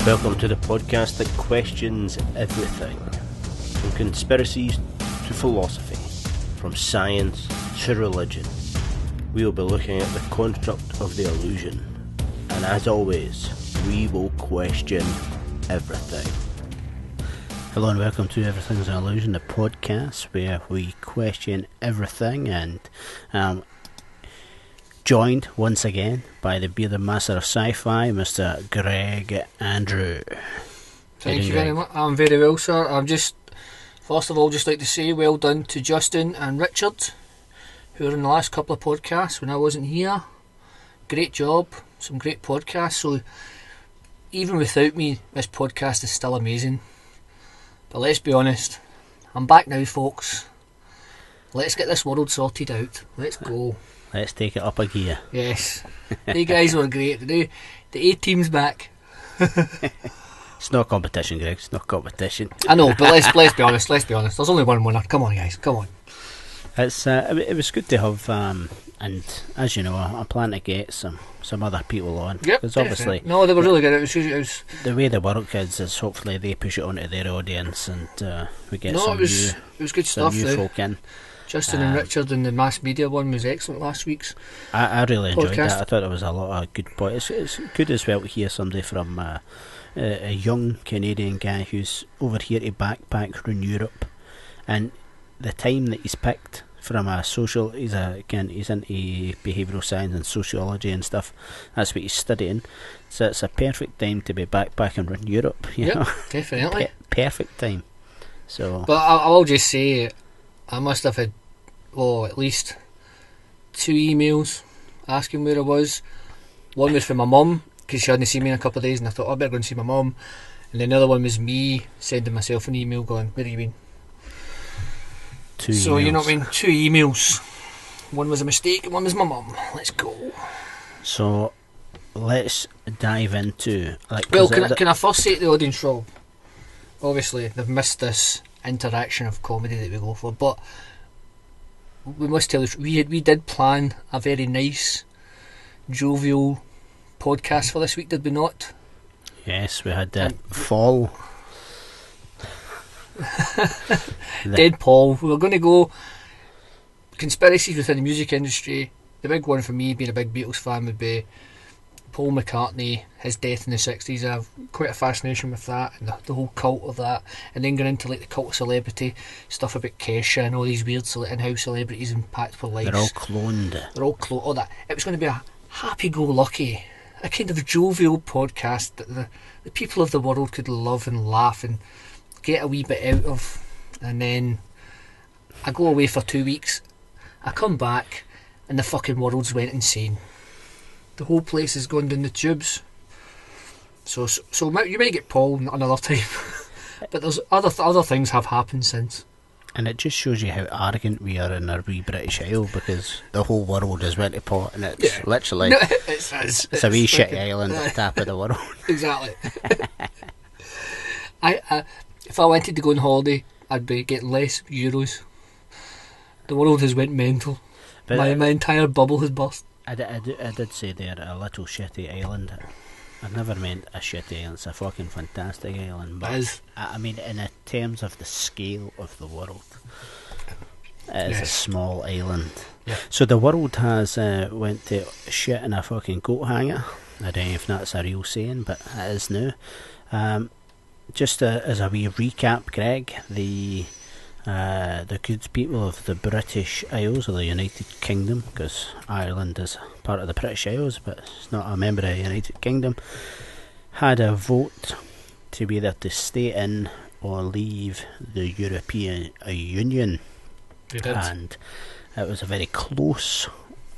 Welcome to the podcast that questions everything, from conspiracies to philosophy, from science to religion. We will be looking at the construct of the illusion, and as always, we will question everything. Hello and welcome to Everything's an Illusion, the podcast where we question everything, and joined once again by the bearded master of sci-fi, Mr. Greg Andrew. Thank you very much. I'm very well, sir. I'm just, first of all, just like to say well done to Justin and Richard, who were in the last couple of podcasts when I wasn't here. Great job, some great podcasts. So even without me, this podcast is still amazing. But let's be honest, I'm back now, folks. Let's get this world sorted out. Let's go. Let's take it up a gear. Yes. You guys were great. The A-team's back. It's not competition, Greg. It's not competition. I know, but let's be honest. Let's be honest. There's only one winner. Come on, guys. Come on. It's it was good to have, and as you know, I plan to get some other people on. Yep. Because obviously, no, they were really good. It was the way they work is hopefully they push it onto their audience, and we get it was good stuff. New folk in. Justin and Richard and the mass media one was excellent last week's. I really enjoyed podcast. that. I thought there was a lot of good points. It's good as well to hear somebody from a young Canadian guy who's over here to backpack around Europe, and the time that he's picked from a social. He's into behavioural science and sociology and stuff. That's what he's studying. So it's a perfect time to be backpacking around Europe. You know? Definitely. Perfect time. So, but I will just say, I must have had, at least 2 emails asking where I was. One was from my mum, because she hadn't seen me in a couple of days, and I thought, I better go and see my mum. And then the other one was me sending myself an email going, where have you been? 2 so, emails. You know what I mean? 2 emails. One was a mistake and one was my mum. Let's go. So, let's dive into... Can I first say to the audience, Rob, obviously they've missed this interaction of comedy that we go for, but we must tell you, we did plan a very nice, jovial podcast for this week, did we not? Yes, we had the fall. Dead Paul. We were going to go conspiracies within the music industry. The big one for me, being a big Beatles fan, would be Paul McCartney, his death in the 60s. I have quite a fascination with that and the whole cult of that, and then going into like the cult of celebrity stuff about Kesha and all these weird in-house celebrities impactful lives. They're all cloned. All that. It was going to be a happy-go-lucky, a kind of jovial podcast that the people of the world could love and laugh and get a wee bit out of. And then I go away for 2 weeks, I come back and the fucking world's went insane. The whole place has gone down the tubes. So you might get Paul another time, but there's other things have happened since. And it just shows you how arrogant we are in our wee British Isle, because the whole world is went to pot, and it's literally it's a wee shitty island at the top of the world. Exactly. If I wanted to go on holiday, I'd be getting less euros. The world has went mental. But my entire bubble has burst. I did say they're a little shitty island. I never meant a shitty island. It's a fucking fantastic island. But I mean, in terms of the scale of the world, it is a small island. Yeah. So the world has went to shit in a fucking coat hanger. I don't know if that's a real saying, but it is now. Just as a wee recap, Greg, the good people of the British Isles, or the United Kingdom, because Ireland is part of the British Isles but it's not a member of the United Kingdom, had a vote to be either to stay in or leave the European Union. They did. And it was a very close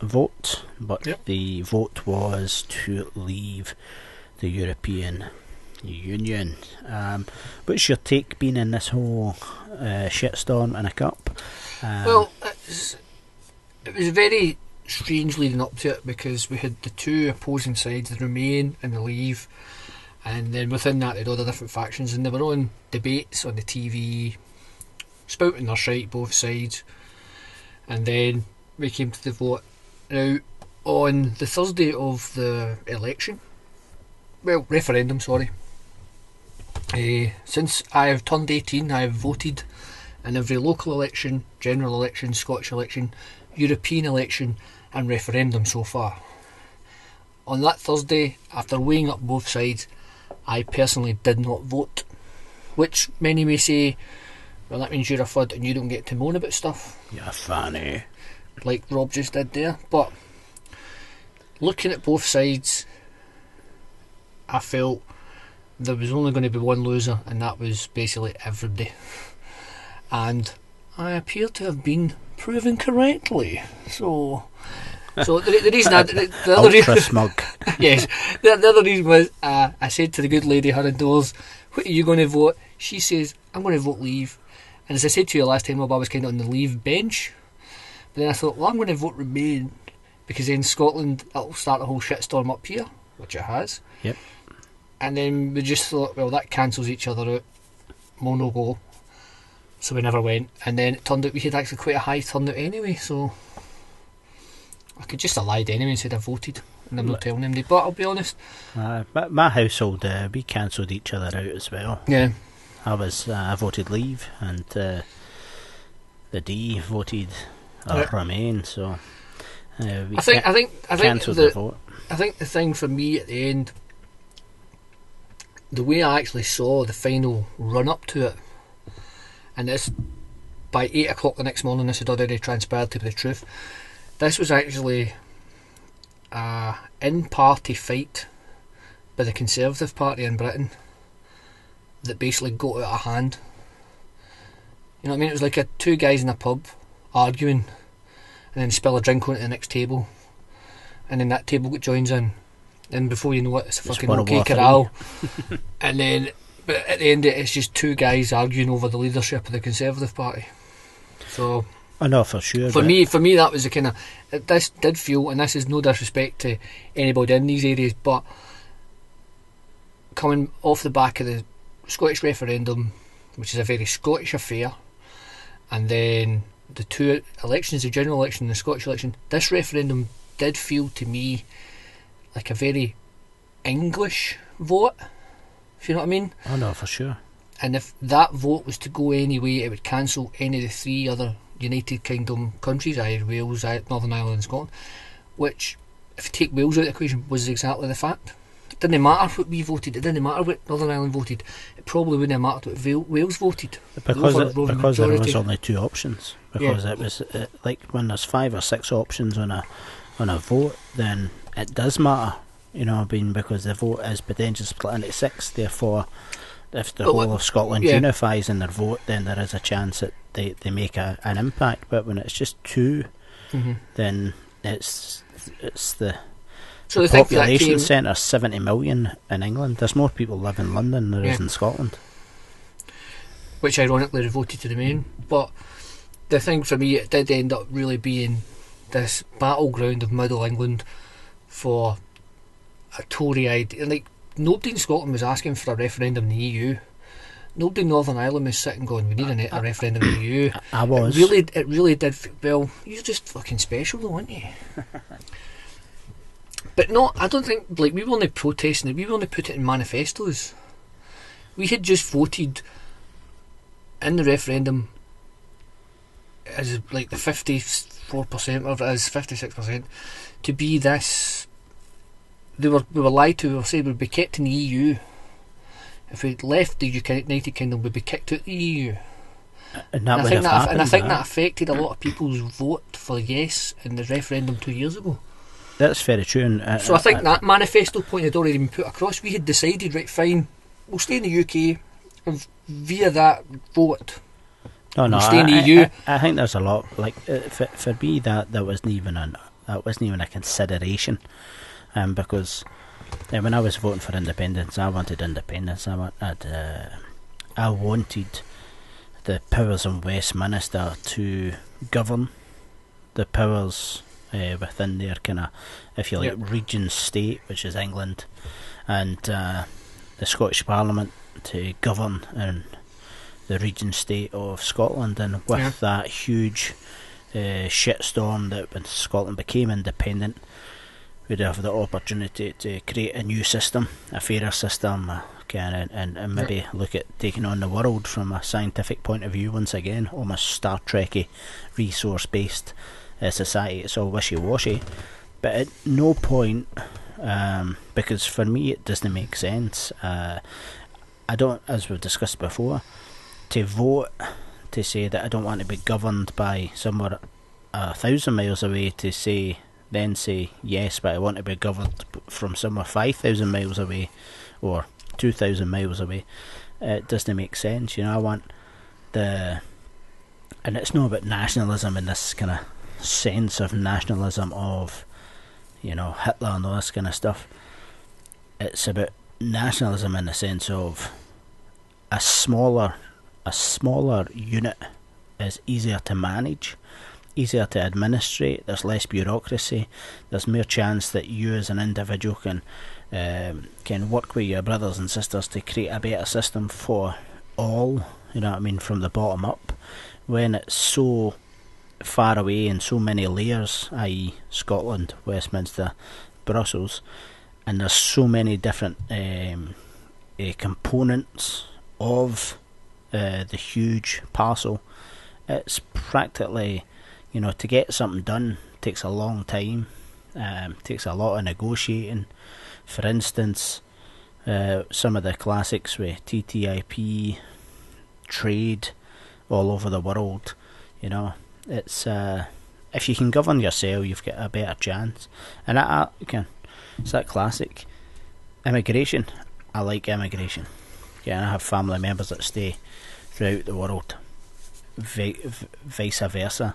vote, but the vote was to leave the European Union. What's your take been in this whole shitstorm in a cup? Well, it was very strange leading up to it, because we had the two opposing sides, the Remain and the Leave, and then within that they had all the different factions, and they were on debates on the TV, spouting their shite, both sides. And then we came to the vote. Now, on the Thursday of the election, referendum, sorry, Since I have turned 18, I have voted in every local election, general election, Scottish election, European election and referendum so far. On that Thursday, after weighing up both sides, I personally did not vote, which many may say, well, that means you're a fud and you don't get to moan about stuff. You're funny. Like Rob just did there. But looking at both sides, I felt there was only going to be one loser, and that was basically everybody. And I appear to have been proven correctly. So the reason the other Ultra reason, smug. yes, the other reason was I said to the good lady, her indoors, what are you going to vote? She says, I'm going to vote Leave. And as I said to you last time, Rob, I was kind of on the Leave bench. But then I thought, well, I'm going to vote Remain, because in Scotland it'll start a whole shitstorm up here, which it has. Yep. And then we just thought, well, that cancels each other out. Mono go. So we never went. And then it turned out we had actually quite a high turnout anyway, so I could just have lied anyway and said I voted. And I'm not telling anybody, but I'll be honest. But my household, we cancelled each other out as well. Yeah. I voted Leave, and the D voted Remain, so we I think cancelled the vote. I think the thing for me at the end, the way I actually saw the final run up to it, and this by 8 o'clock the next morning, this had already transpired to be the truth. This was actually a in-party fight by the Conservative Party in Britain that basically got out of hand. You know what I mean? It was like two guys in a pub arguing, and then spill a drink onto the next table, and then that table joins in, and before you know it, it's a fucking OK Corral. And then, but at the end of it, it's just two guys arguing over the leadership of the Conservative Party. So I know for sure. For me, that was the kind of, this did feel, and this is no disrespect to anybody in these areas, but coming off the back of the Scottish referendum, which is a very Scottish affair, and then the two elections, the general election and the Scottish election, this referendum did feel to me like a very English vote, if you know what I mean. I know for sure. And if that vote was to go anyway, it would cancel any of the three other United Kingdom countries, either Wales, Northern Ireland and Scotland, which, if you take Wales out of the equation, was exactly the fact. It didn't matter what we voted, it didn't matter what Northern Ireland voted, it probably wouldn't have mattered what Wales voted. Because there was only two options. Because it was like when there's 5 or 6 options on a vote, then it does matter, you know, because the vote is potentially split into 6, therefore if the whole of Scotland unifies in their vote, then there is a chance that they make an impact. But when it's just 2, then it's the population centre, 70 million in England. There's more people live in London than there is in Scotland, which ironically voted to remain. But the thing for me, it did end up really being this battleground of Middle England for a Tory idea. Like, nobody in Scotland was asking for a referendum in the EU. Nobody in Northern Ireland was sitting going, we need a referendum in the EU. I was. It really did. Well, you're just fucking special though, aren't you? But no, I don't think, like, we were only protesting it, we were only put it in manifestos. We had just voted in the referendum as like the 54%, or it is 56%, to be this. We were lied to. We were saying we'd be kept in the EU. If we left the United Kingdom, we'd be kicked out of the EU. And I think that affected a lot of people's vote for yes in the referendum 2 years ago. That's very true. So I think that manifesto point had already been put across. We had decided, right, fine, we'll stay in the UK, and via that vote, we'll stay in the EU. I think there's a lot, like, for me, that wasn't even a consideration, because when I was voting for independence, I wanted independence. I wanted the powers in Westminster to govern the powers within their kind of, if you like, region state, which is England, and the Scottish Parliament to govern in the region state of Scotland. And with that huge shitstorm that when Scotland became independent, we'd have the opportunity to create a new system, a fairer system, a and maybe look at taking on the world from a scientific point of view once again, almost Star Trekky, resource-based society. It's all wishy-washy, but at no point, because for me it doesn't make sense. I don't, as we've discussed before, to vote to say that I don't want to be governed by somewhere 1,000 miles away, to say yes, but I want to be governed from somewhere 5,000 miles away or 2,000 miles away. It doesn't make sense. I want and it's not about nationalism in this kind of sense of nationalism of Hitler and all this kind of stuff. It's about nationalism in the sense of a smaller unit is easier to manage, easier to administrate. There's less bureaucracy. There's more chance that you as an individual can work with your brothers and sisters to create a better system for all. From the bottom up. When it's so far away and so many layers, i.e. Scotland, Westminster, Brussels, and there's so many different components of the huge parcel, it's practically, to get something done takes a long time, takes a lot of negotiating. For instance, some of the classics with TTIP, trade all over the world, it's if you can govern yourself, you've got a better chance. And it's that classic immigration. I like immigration. I have family members that stay throughout the world, vice versa.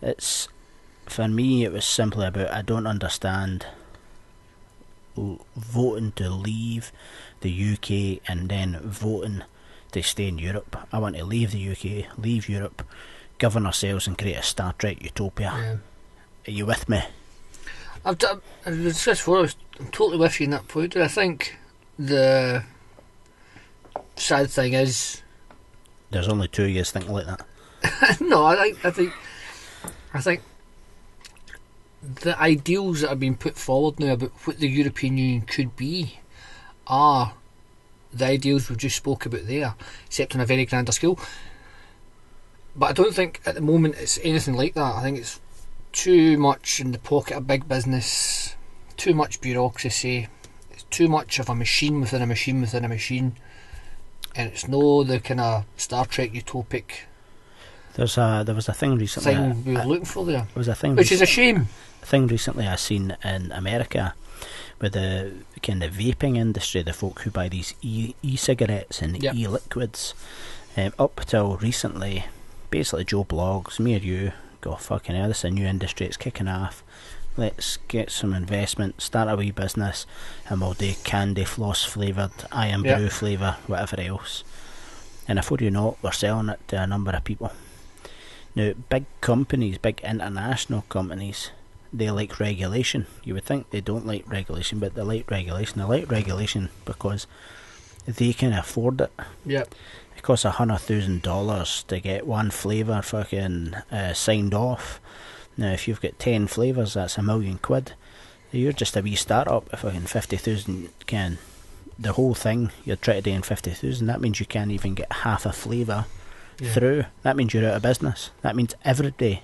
It's, for me, it was simply about, I don't understand voting to leave the UK and then voting to stay in Europe. I want to leave the UK, leave Europe, govern ourselves and create a Star Trek utopia. Yeah. Are you with me? I'm totally with you in that point. I think the sad thing is there's only two of you thinking like that. No, I think the ideals that are being put forward now about what the European Union could be are the ideals we just spoke about there, except on a very grander scale. But I don't think at the moment it's anything like that. I think it's too much in the pocket of big business, too much bureaucracy, it's too much of a machine within a machine within a machine, and it's no the kind of Star Trek utopic. There was a thing recently. We were looking for there. There was a thing, which is a shame. A thing recently I seen in America with the kind of vaping industry, the folk who buy these e-cigarettes and e-liquids. Up till recently, basically Joe Blogs, me or you, go fucking hell, this is a new industry, it's kicking off. Let's get some investment, start a wee business, and we'll do candy floss flavoured, iron brew flavour, whatever else. And before you know it, we're selling it to a number of people. Now, big companies, big international companies, they like regulation. You would think they don't like regulation, but they like regulation. They like regulation because they can afford it. Yep. It costs $100,000 to get one flavour fucking signed off. Now, if you've got 10 flavours, that's £1 million. You're just a wee start-up. If fucking 50,000 can, the whole thing you're trying to do in 50,000. That means you can't even get half a flavour through. That means you're out of business. That means everybody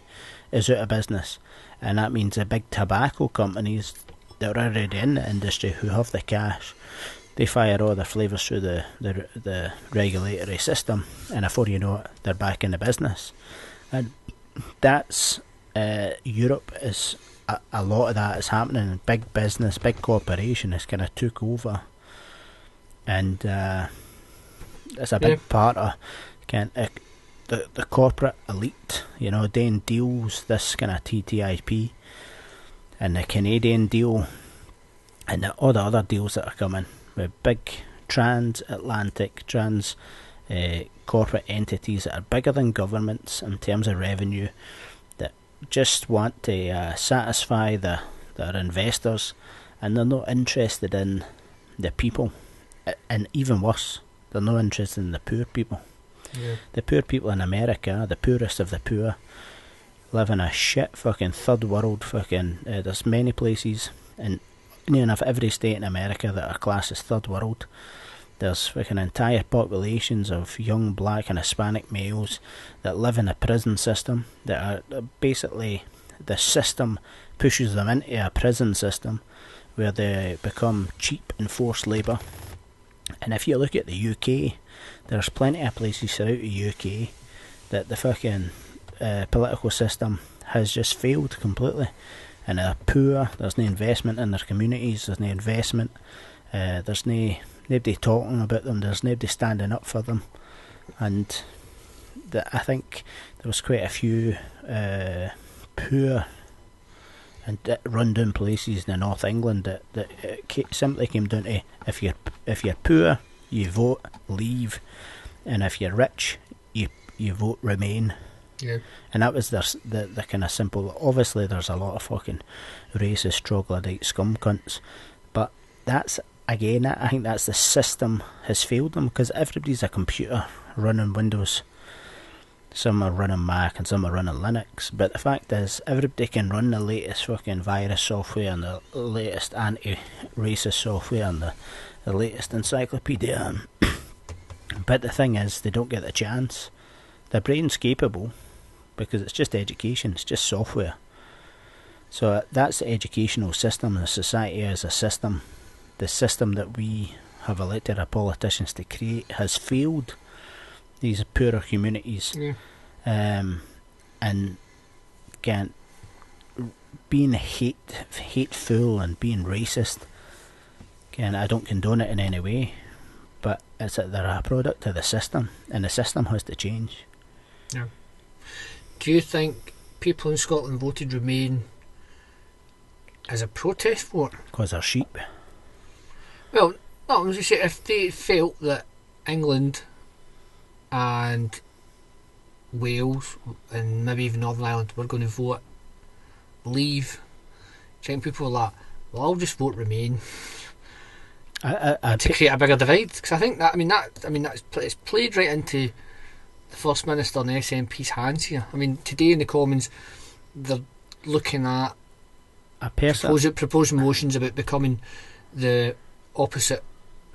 is out of business, and that means the big tobacco companies that are already in the industry who have the cash, they fire all their flavours through the regulatory system, and before you know it, they're back in the business. And that's Europe is a lot of that is happening. Big business, big corporation has kind of took over, and it's a big part of the corporate elite, doing deals, this kind of TTIP and the Canadian deal and all the other deals that are coming with big transatlantic corporate entities that are bigger than governments in terms of revenue, that just want to satisfy their investors, and they're not interested in the people, and even worse, they're not interested in the poor people. The poor people in America, the poorest of the poor, live in a shit fucking third world fucking. There's many places in near enough every state in America that are classed as third world, There's fucking entire populations of young black and Hispanic males that live in a prison system that are basically, the system pushes them into a prison system where they become cheap and forced labour. And if you look at the UK, there's plenty of places throughout the UK that the fucking political system has just failed completely, and they're poor. There's no investment in their communities. There's no investment. There's nobody talking about them. There's nobody standing up for them. And I think there was quite a few poor and run-down places in North England that simply came down to, if you're poor, you vote leave, and if you're rich, you vote remain. Yeah. And that was the kind of simple. Obviously, there's a lot of fucking racist, troglodyte scum cunts, but that's, again, I think that's the system has failed them, because everybody's a computer running Windows. Some are running Mac and some are running Linux, but the fact is, everybody can run the latest fucking virus software and the latest anti-racist software and the latest encyclopedia. But the thing is, they don't get the chance. Their brain's capable, because it's just education, it's just software. So that's the educational system. The society as a system, the system that we have elected our politicians to create, has failed these poorer communities. Yeah. And again, being hateful and being racist, again, I don't condone it in any way, but it's that they're a product of the system, and the system has to change. Yeah. Do you think people in Scotland voted Remain as a protest vote? Because they're sheep. Well, no, I was just saying, if they felt that England and Wales and maybe even Northern Ireland were going to vote leave, do you think people were like, well, I'll just vote Remain to create a bigger divide? Because I think it's played right into the First Minister and the SNP's hands here. I mean, today in the Commons, they're looking at proposing motions about becoming the opposite,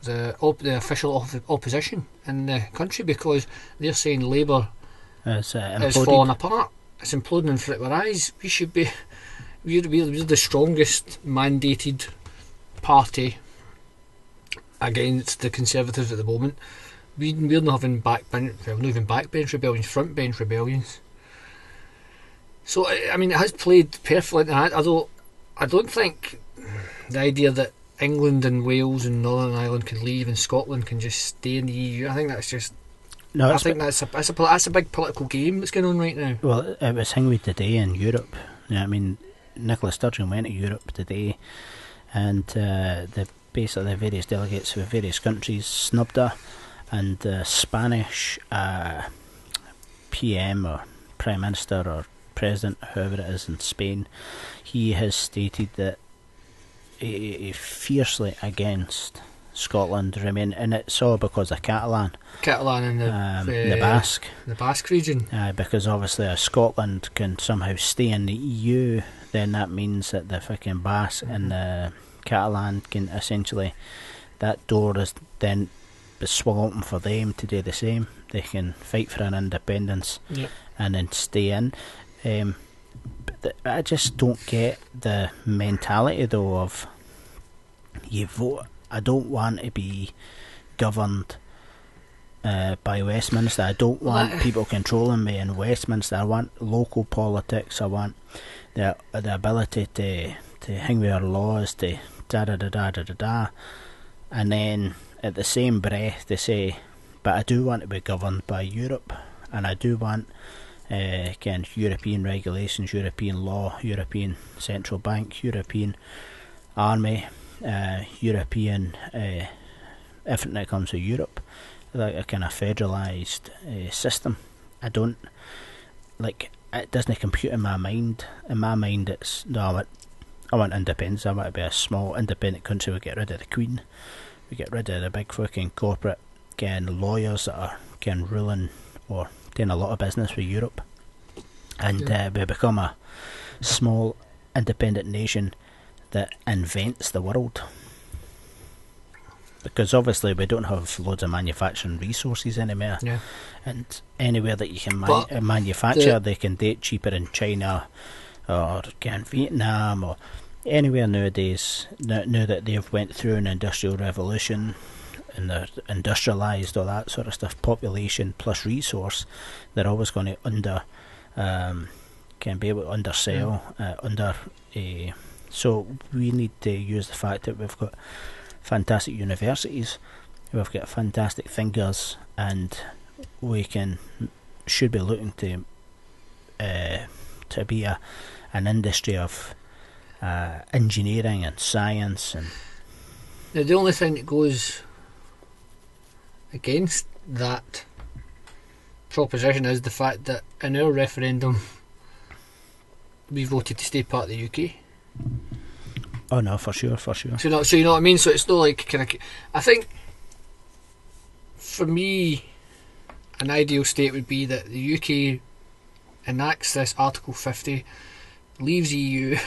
the official opposition in the country, because they're saying Labour is falling apart. It's imploding in front of our eyes. We're the strongest mandated party against the Conservatives at the moment. We're not having not even backbench rebellions, frontbench rebellions. So I mean, it has played perfectly into that. I don't think the idea that England and Wales and Northern Ireland can leave and Scotland can just stay in the EU, I think that's just. No, I think that's a big political game that's going on right now. Well, it was Hingway today in Europe. You know, I mean, Nicola Sturgeon went to Europe today, and the various delegates from various countries snubbed her, and the Spanish PM or Prime Minister or President, whoever it is in Spain, he has stated that he fiercely against Scotland remain, and it's all because of Catalan and the Basque region. Because obviously if Scotland can somehow stay in the EU, then that means that the fucking Basque and the Catalan can essentially, that door is then swung open for them to do the same. They can fight for an independence, yep, and then stay in. But I just don't get the mentality though of, you vote. I don't want to be governed by Westminster. I don't want people controlling me in Westminster. I want local politics. I want the ability to hang with our laws, to da-da-da-da-da-da. And then at the same breath they say, but I do want to be governed by Europe, and I do want again European regulations, European law, European central bank, European army, European everything that comes with Europe, like a kind of federalised system. I don't like, it doesn't compute in my mind. In my mind it's, no, I want independence. I want to be a small independent country. We get rid of the Queen, we get rid of the big fucking corporate lawyers that are ruling or doing a lot of business with Europe, and we become a small independent nation that invents the world. because obviously we don't have loads of manufacturing resources anymore. Yeah. And anywhere that you can But manufacture, they can do it cheaper in China or in Vietnam or anywhere nowadays. Now that they've went through an industrial revolution and they're industrialised, all that sort of stuff, population plus resource, they're always going to can be able to undersell so we need to use the fact that we've got fantastic universities, we've got fantastic thinkers, and we should be looking to be an industry of engineering and science. And now the only thing that goes against that proposition is the fact that in our referendum we voted to stay part of the UK. Oh no, for sure. So you know what I mean. So it's not like I think for me, an ideal state would be that the UK enacts this Article 50, leaves EU,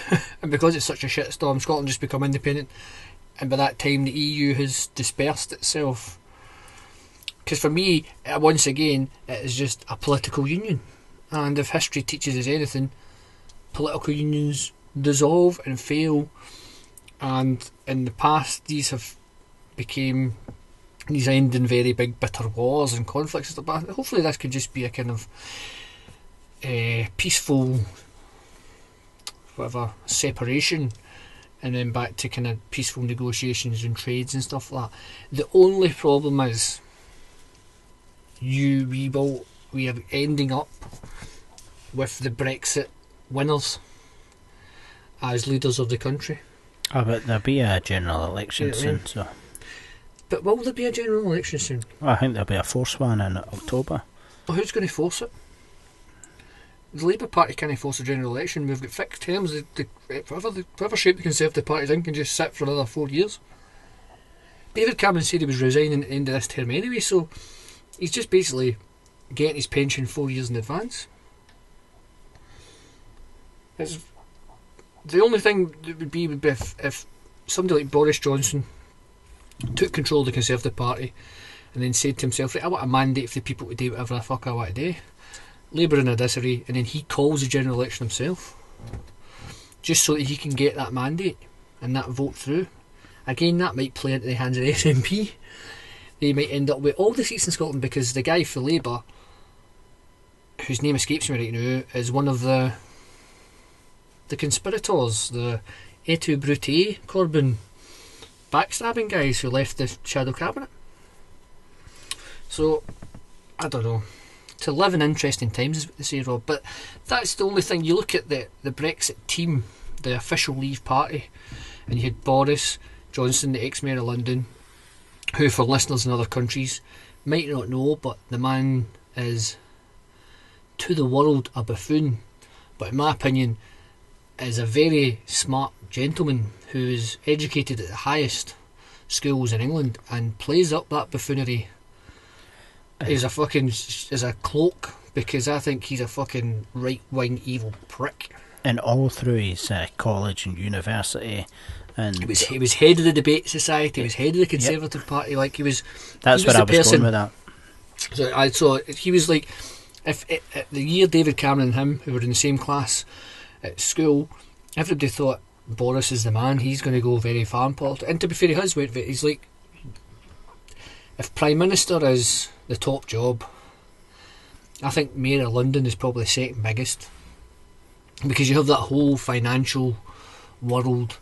and because it's such a shitstorm, Scotland just become independent, and by that time the EU has dispersed itself. Because for me, once again, it is just a political union, and if history teaches us anything, political unions dissolve and fail, and in the past these end in very big bitter wars and conflicts. But hopefully this could just be a kind of peaceful separation, and then back to kind of peaceful negotiations and trades and stuff like that. The only problem is we are ending up with the Brexit winners as leaders of the country. Oh, but there'll be a general election soon, so. But will there be a general election soon? Well, I think there'll be a forced one in October. Well, who's going to force it? The Labour Party can't force a general election. We've got fixed terms. Whatever shape the Conservative Party's in can just sit for another 4 years. David Cameron said he was resigning at the end of this term anyway, so he's just basically getting his pension 4 years in advance. It's the only thing that would be if somebody like Boris Johnson took control of the Conservative Party and then said to himself, right, I want a mandate for the people to do whatever the fuck I want to do. Labour in a disarray, and then he calls the general election himself, just so that he can get that mandate and that vote through. Again, that might play into the hands of the SNP. They might end up with all the seats in Scotland because the guy for Labour, whose name escapes me right now, is one of the conspirators, the et tu Brute Corbyn backstabbing guys who left the shadow cabinet. So, I don't know. To live in interesting times is what they say, Rob, but that's the only thing. You look at the Brexit team, the official Leave party, and you had Boris Johnson, the ex-mayor of London, who for listeners in other countries might not know, but the man is to the world a buffoon, but in my opinion is a very smart gentleman who is educated at the highest schools in England and plays up that buffoonery as a cloak, because I think he's a fucking right-wing evil prick. And all through his college and university, and he was head of the debate society. He was head of the Conservative Party. Like he was. That's he was where I was going with that. So he was like, if the year David Cameron and him, who were in the same class at school, everybody thought Boris is the man. He's going to go very far in politics. And to be fair, he's like, if Prime Minister is the top job, I think Mayor of London is probably the second biggest, because you have that whole financial world,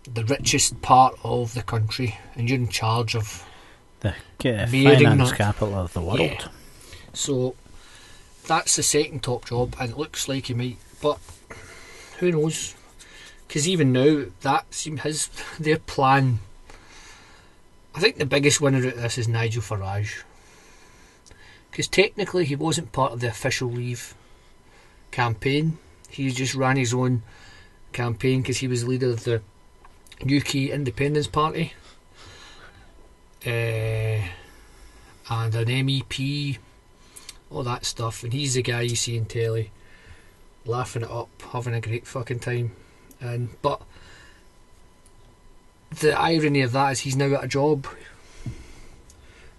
the richest part of the country, and you're in charge of the finance capital of the world. Yeah. So that's the second top job, and it looks like he might, but who knows? Because even now, that seems their plan. I think the biggest winner out of this is Nigel Farage, because technically he wasn't part of the official Leave campaign. He just ran his own campaign because he was the leader of the UK Independence Party and an MEP, all that stuff, and he's the guy you see in telly laughing it up, having a great fucking time. But the irony of that is he's now got a job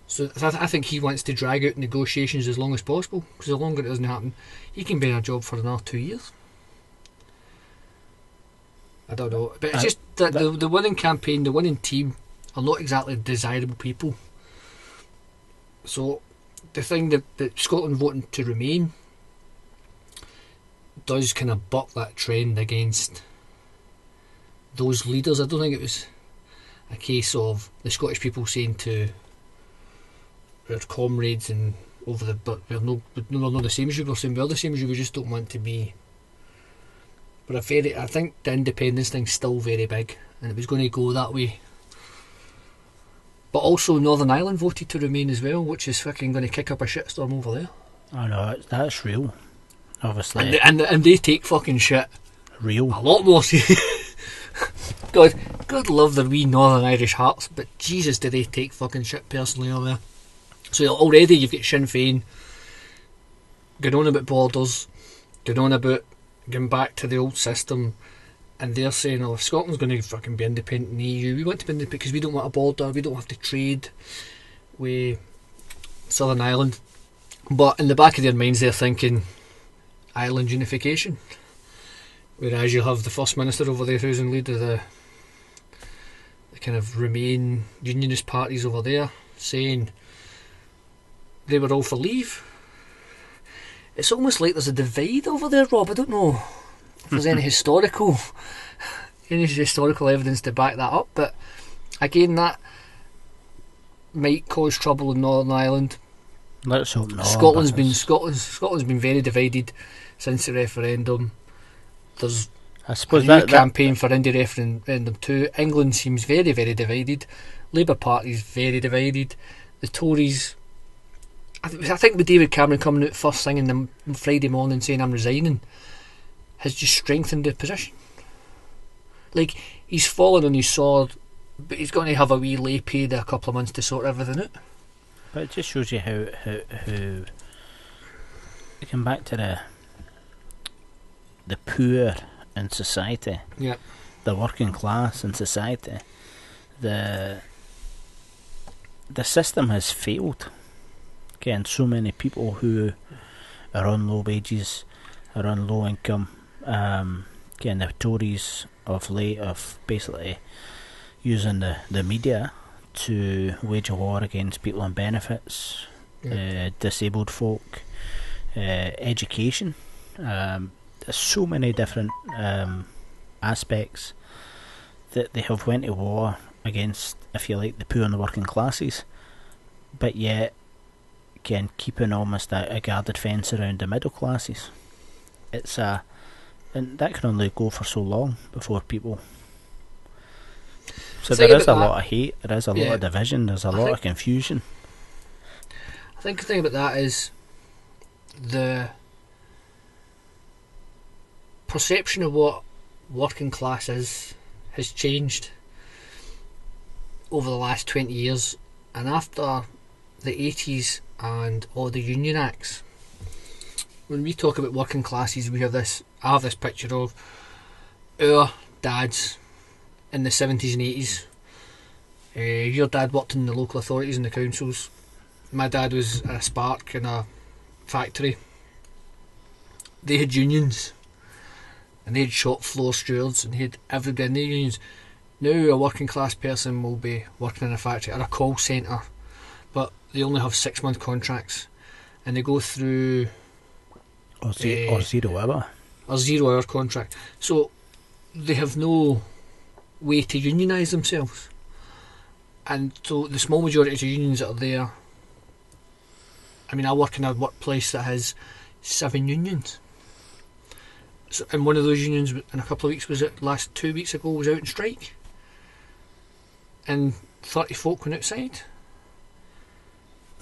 So I think he wants to drag out negotiations as long as possible, because the longer it doesn't happen, he can be in a job for another 2 years. I don't know, but it's just that the winning campaign, the winning team, are not exactly desirable people. So the thing that Scotland voting to remain does kind of buck that trend against those leaders. I don't think it was a case of the Scottish people saying to our comrades and over the, but we're not the same as you, we're saying we're the same as you, we just don't want to be. But I think the independence thing's still very big, and it was going to go that way. But also Northern Ireland voted to remain as well, which is fucking going to kick up a shitstorm over there. I know, that's real. Obviously. And they take fucking shit. Real. A lot more. God love their wee Northern Irish hearts, but Jesus, do they take fucking shit personally over there. So already you've got Sinn Féin going on about borders, going on about going back to the old system, and they're saying, oh, if Scotland's going to fucking be independent in the EU, we want to be independent because we don't want a border, we don't have to trade with Southern Ireland. But in the back of their minds they're thinking Ireland unification, whereas you have the First Minister over there who's in lead of the kind of Remain unionist parties over there saying they were all for leave. It's almost like there's a divide over there, Rob. I don't know if there's any historical evidence to back that up, but again, that might cause trouble in Northern Ireland. Let's hope not. Scotland's been very divided since the referendum. There's I suppose a new campaign for India referendum too. England seems very, very divided. Labour Party's very divided. The Tories, I think with David Cameron coming out first thing on Friday morning saying I'm resigning, has just strengthened the position. Like, he's fallen on his sword, but he's going to have a wee lay paid a couple of months to sort everything out. But it just shows you how you come back to the poor in society, yeah, the working class in society. The system has failed. Okay, and so many people who are on low wages, are on low income. Okay, and the Tories of late of basically using the media to wage a war against people on benefits, disabled folk, education. There's so many different aspects that they have went to war against, if you like, the poor and the working classes, but yet again keeping almost a guarded fence around the middle classes. And that can only go for so long before people. So there is a lot of hate, there is a lot of division, there's a lot of confusion. I think the thing about that is the perception of what working class is has changed over the last 20 years, and after the 80s and all the union acts, when we talk about working classes, I have this picture of our dads in the 70s and 80s. Your dad worked in the local authorities and the councils. My dad was a spark in a factory. They had unions, and they had shop floor stewards, and they had everybody in their unions. Now a working class person will be working in a factory or a call centre, but they only have 6-month contracts, and they go through or 0 hour. A 0 hour contract. So they have no way to unionise themselves. And so the small majority of unions that are there, I mean, I work in a workplace that has 7 unions. So, and one of those unions in a couple of weeks, last 2 weeks ago, was out on strike. And 30 folk went outside.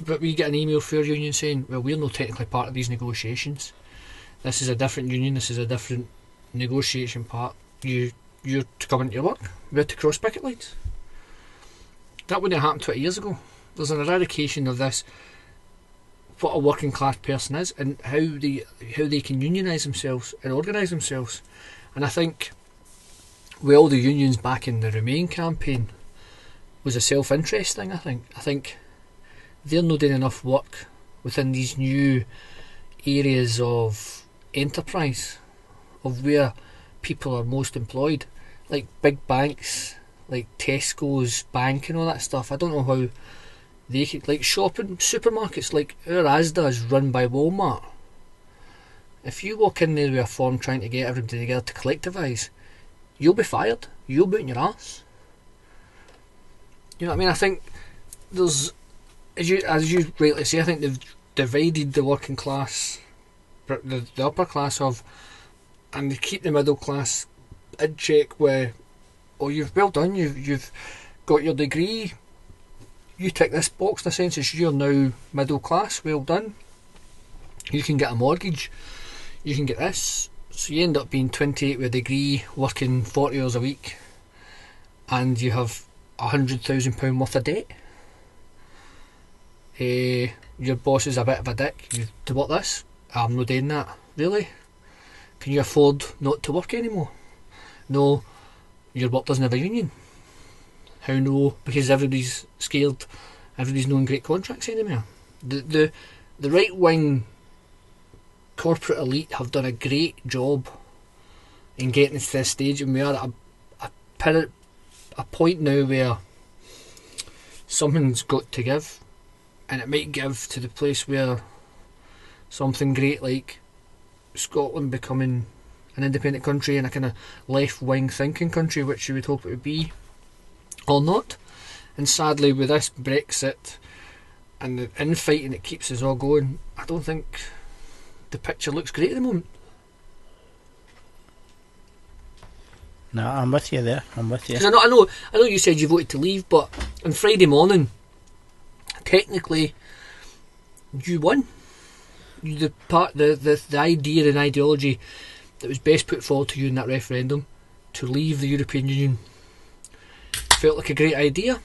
But we get an email from our union saying, well, we're not technically part of these negotiations. This is a different union, this is a different negotiation part. You're to come into your work. We had to cross picket lines. That wouldn't have happened 20 years ago. There's an eradication of this, what a working class person is, and how they can unionise themselves and organise themselves. And I think with all the unions back in the Remain campaign was a self-interest thing. I think they're not doing enough work within these new areas of enterprise, of where people are most employed, like big banks, like Tesco's bank and all that stuff. I don't know how they could, like shopping supermarkets, like our Asda is run by Walmart. If you walk in there with a form trying to get everybody together to collectivise, you'll be fired. You'll be in your ass. You know what I mean? I think there's, as you rightly say, I think they've divided the working class, the upper class of, and they keep the middle class in check with, oh, you've well done, you've got your degree, you tick this box in a sense, as you're now middle class, well done. You can get a mortgage, you can get this. So you end up being 28 with a degree, working 40 hours a week, and you have £100,000 worth of debt. Your boss is a bit of a dick. You to work this? I'm not doing that. Really? Can you afford not to work anymore? No, your work doesn't have a union. How no? Because everybody's scared. Everybody's knowing great contracts anymore. The right wing corporate elite have done a great job in getting us to this stage, and we are at a point now where something's got to give, and it might give to the place where something great like Scotland becoming an independent country and a kind of left-wing thinking country, which you would hope it would be, or not. And sadly, with this Brexit and the infighting that keeps us all going, I don't think the picture looks great at the moment. No, I'm with you there. I'm with you. 'Cause I know you said you voted to leave, but on Friday morning, technically, you won. The idea and ideology that was best put forward to you in that referendum to leave the European Union felt like a great idea.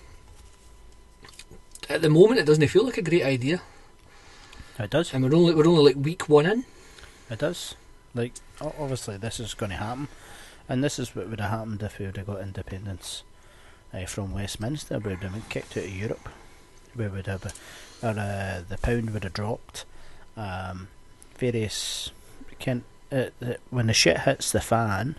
At the moment, it doesn't feel like a great idea. It does. And we're only like week one in. It does. Like, obviously this is going to happen, and this is what would have happened if we would have got independence from Westminster. We would have been kicked out of Europe. We would have, the pound would have dropped. Various when the shit hits the fan,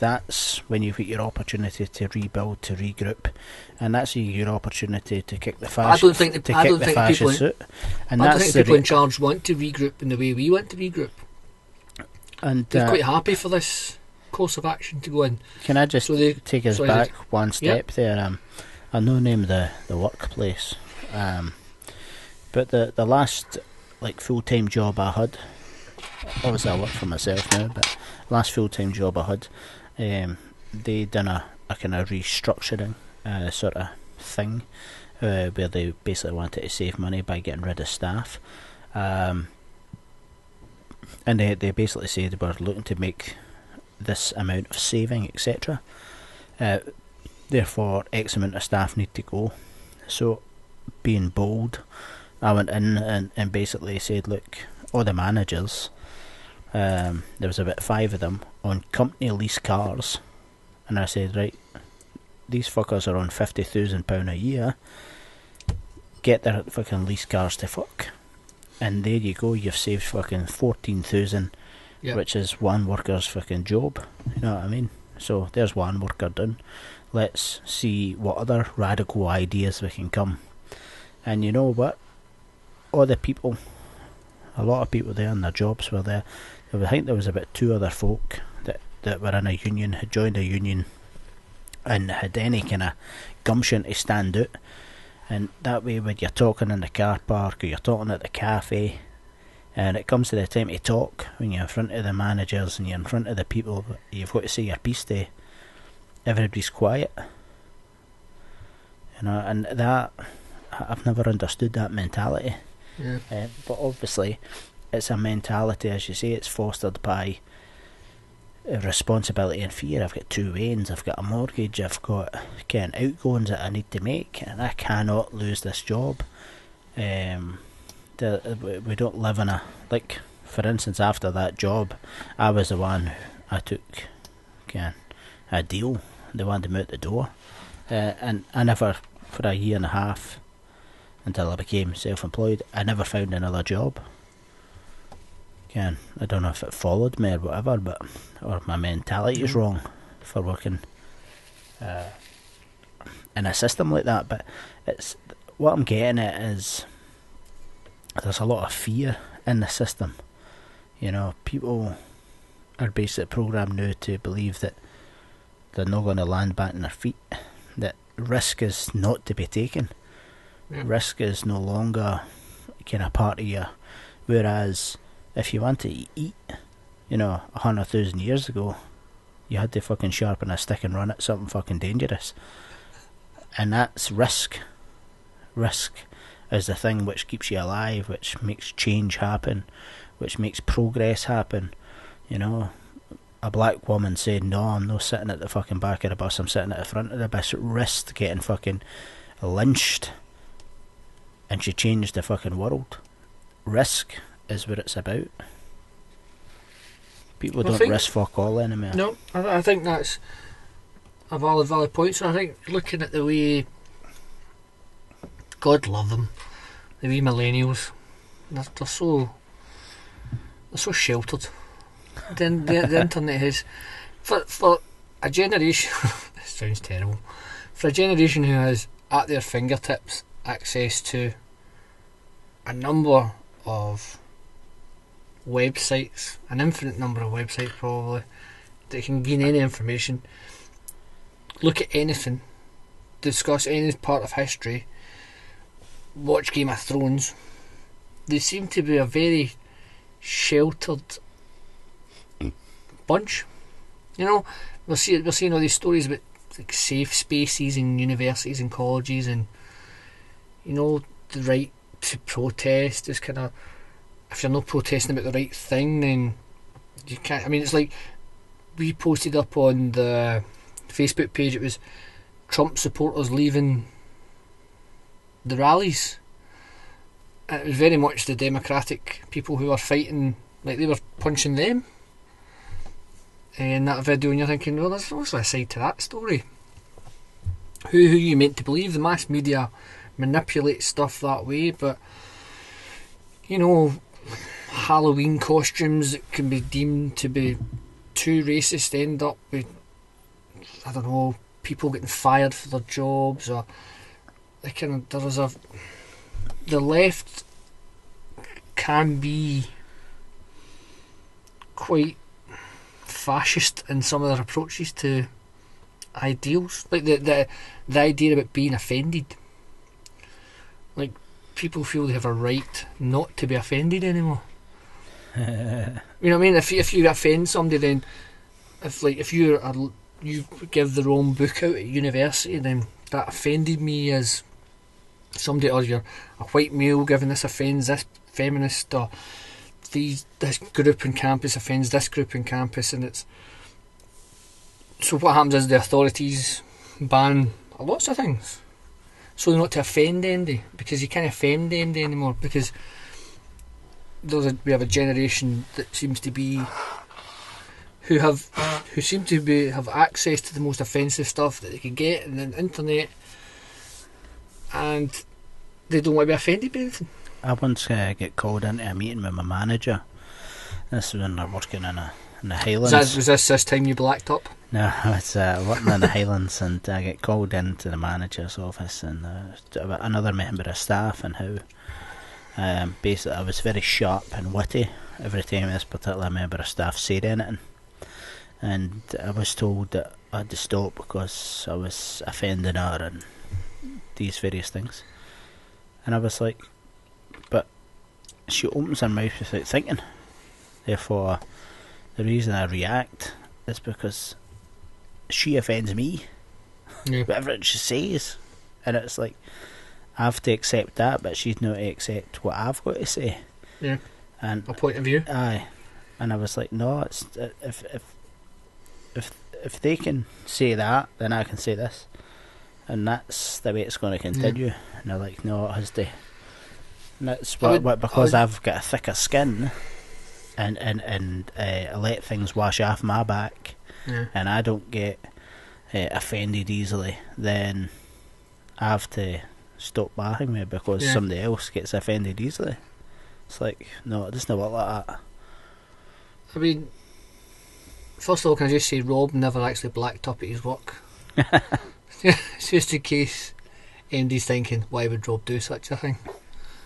that's when you get your opportunity to rebuild, to regroup, and that's your opportunity to kick the fascists. I don't think the people in charge want to regroup in the way we want to regroup. And they're quite happy for this course of action to go in. Can I just take us back one step there? I know name the workplace, but the last full-time job I had, obviously I work for myself now, but last full-time job I had, they done a kind of restructuring sort of thing, where they basically wanted to save money by getting rid of staff, and they basically said they were looking to make this amount of saving, etc. Therefore X amount of staff need to go. So being bold, I went in and basically said, look, all the managers, there was about 5 of them on company lease cars, and I said, right, these fuckers are on £50,000 a year, get their fucking lease cars to fuck, and there you go, you've saved fucking 14,000, which is one worker's fucking job. You know what I mean? So there's one worker done. Let's see what other radical ideas we can come. And you know what? All the people, a lot of people there, and their jobs were there. I think there was about 2 other folk that were in a union, had joined a union, and had any kind of gumption to stand out. And that way, when you're talking in the car park or you're talking at the cafe, and it comes to the time to talk, when you're in front of the managers and you're in front of the people you've got to say your piece to, everybody's quiet. You know, and that, I've never understood that mentality. But obviously it's a mentality, as you say, it's fostered by responsibility and fear. I've got 2 wains, I've got a mortgage, I've got outgoings that I need to make, and I cannot lose this job. We don't live in for instance, after that job, I was the one, I took a deal. They wanted me out the door, and I never, for a year and a half, until I became self-employed. I never found another job. Again, I don't know if it followed me or whatever, but or my mentality is wrong for working in a system like that. But it's what I'm getting at is there's a lot of fear in the system. You know, people are basically programmed now to believe that they're not going to land back on their feet, that risk is not to be taken. Risk is no longer kind of part of you. Whereas if you want to eat, 100,000 years ago, you had to fucking sharpen a stick and run at something fucking dangerous. And that's risk. Risk is the thing which keeps you alive, which makes change happen, which makes progress happen. A black woman said, no, I'm not sitting at the fucking back of the bus, I'm sitting at the front of the bus, risked getting fucking lynched, and she changed the fucking world. Risk is what it's about. People don't risk fuck all anymore. No, I think that's a valid point. So I think looking at the way, God love them, the wee millennials, they're so sheltered. Then the internet is for a generation. This sounds terrible. For a generation who has at their fingertips access to a number of websites, an infinite number of websites probably, that can gain any information, look at anything, discuss any part of history, watch Game of Thrones. They seem to be a very sheltered bunch. We're seeing all these stories about like safe spaces in universities and colleges, and the right to protest is kind of, if you're not protesting about the right thing, then you can't. I mean, it's like we posted up on the Facebook page, it was Trump supporters leaving the rallies, and it was very much the Democratic people who were fighting, like they were punching them in that video, and you're thinking, well, there's also a side to that story. Who you meant to believe? The mass media manipulate stuff that way, but Halloween costumes that can be deemed to be too racist end up with, I don't know, people getting fired for their jobs, or the left can be quite fascist in some of their approaches to ideals, like the idea about being offended. Like, people feel they have a right not to be offended anymore. You know what I mean? If you offend somebody, then if you give the wrong book out at university, then that offended me as somebody, or you're a white male giving this offends this feminist, or this group in campus offends this group in campus, and it's so what happens is the authorities ban lots of things so not to offend anybody, because you can't offend anybody anymore, because we have a generation that seems to be who seem to have access to the most offensive stuff that they can get on the internet, and they don't want to be offended by anything. I once get called into a meeting with my manager. This was when I was working in the Highlands. Was this time you blacked up? No, I was working in the Highlands, and I get called into the manager's office and about another member of staff, and how basically I was very sharp and witty every time this particular member of staff said anything, and I was told that I had to stop because I was offending her and these various things. And I was like, but she opens her mouth without thinking, therefore the reason I react is because she offends me. Whatever she says, and it's like I have to accept that, but she's not to accept what I've got to say. And a point of view. Aye. And I was like, no, it's if they can say that, then I can say this, and that's the way it's going to continue. And they're like, no, it has to. And that's because I've got a thicker skin, and I let things wash off my back, and I don't get offended easily. Then I have to stop backing me because somebody else gets offended easily. It's like, no, it doesn't work like that. I mean, first of all, can I just say Rob never actually blacked up at his work. It's just in case MD's thinking, why would Rob do such a thing?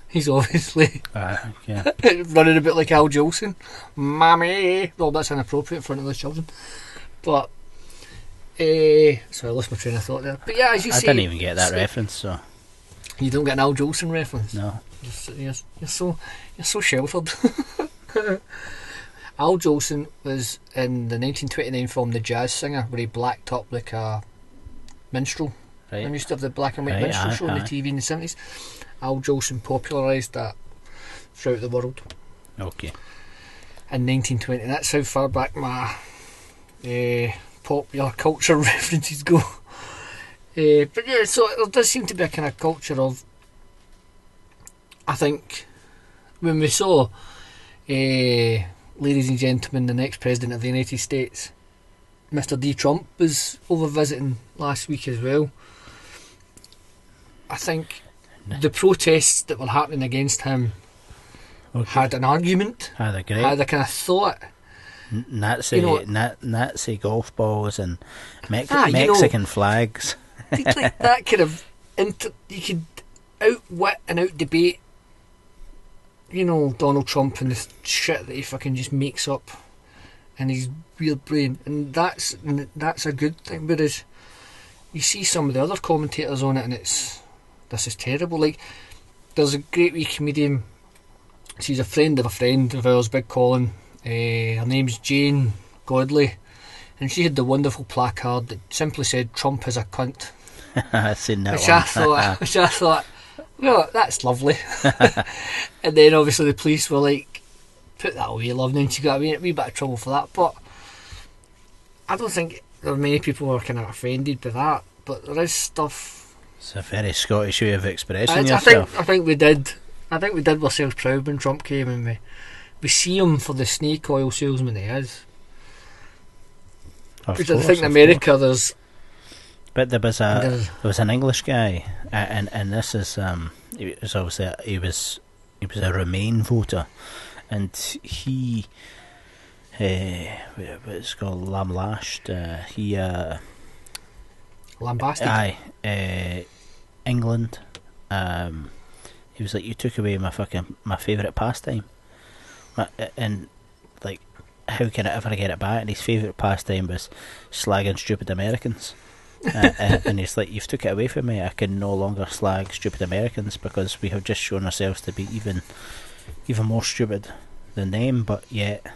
He's obviously running a bit like Al Jolson. Mammy! Rob, that's inappropriate in front of the children. But, sorry, I lost my train of thought there. But yeah, as you say... I didn't even get that reference, so... You don't get an Al Jolson reference? No. You're so sheltered. Al Jolson was in the 1929 film The Jazz Singer, where he blacked up like a minstrel. Right. And used to have the black and white minstrel show on the TV in the 70s. Al Jolson popularised that throughout the world. Okay. In 1920. That's how far back my popular culture references go. But yeah, so there does seem to be a kind of culture of... I think when we saw, ladies and gentlemen, the next president of the United States, Mr. D. Trump, was over visiting last week as well. I think the protests that were happening against him had an argument, had a kind of thought. Nazi golf balls and Mexican flags. Like that kind of you could outwit and outdebate, Donald Trump and the shit that he fucking just makes up in his weird brain, and that's a good thing. Whereas you see some of the other commentators on it, and this is terrible. Like, there's a great wee comedian. She's a friend of ours, Big Colin. Her name's Jane Godley, and she had the wonderful placard that simply said, "Trump is a cunt." I've seen that Which I thought, well, that's lovely. And then obviously the police were like, put that away, love, and then she got a wee bit of trouble for that. But I don't think there are many people who are kind of offended by that, but there is stuff. It's a very Scottish way of expressing yourself. I think we did ourselves proud when Trump came, and we see him for the snake oil salesman he is. Because I think in America there's... But there was an English guy, and this is he was obviously he was a Remain voter, and he what's called lambasted. Lambasted. Aye, England. He was like, you took away my favourite pastime, and like, how can I ever get it back? And his favourite pastime was slagging stupid Americans. And he's like, you've took it away from me. I can no longer slag stupid Americans because we have just shown ourselves to be even more stupid than them. But yet,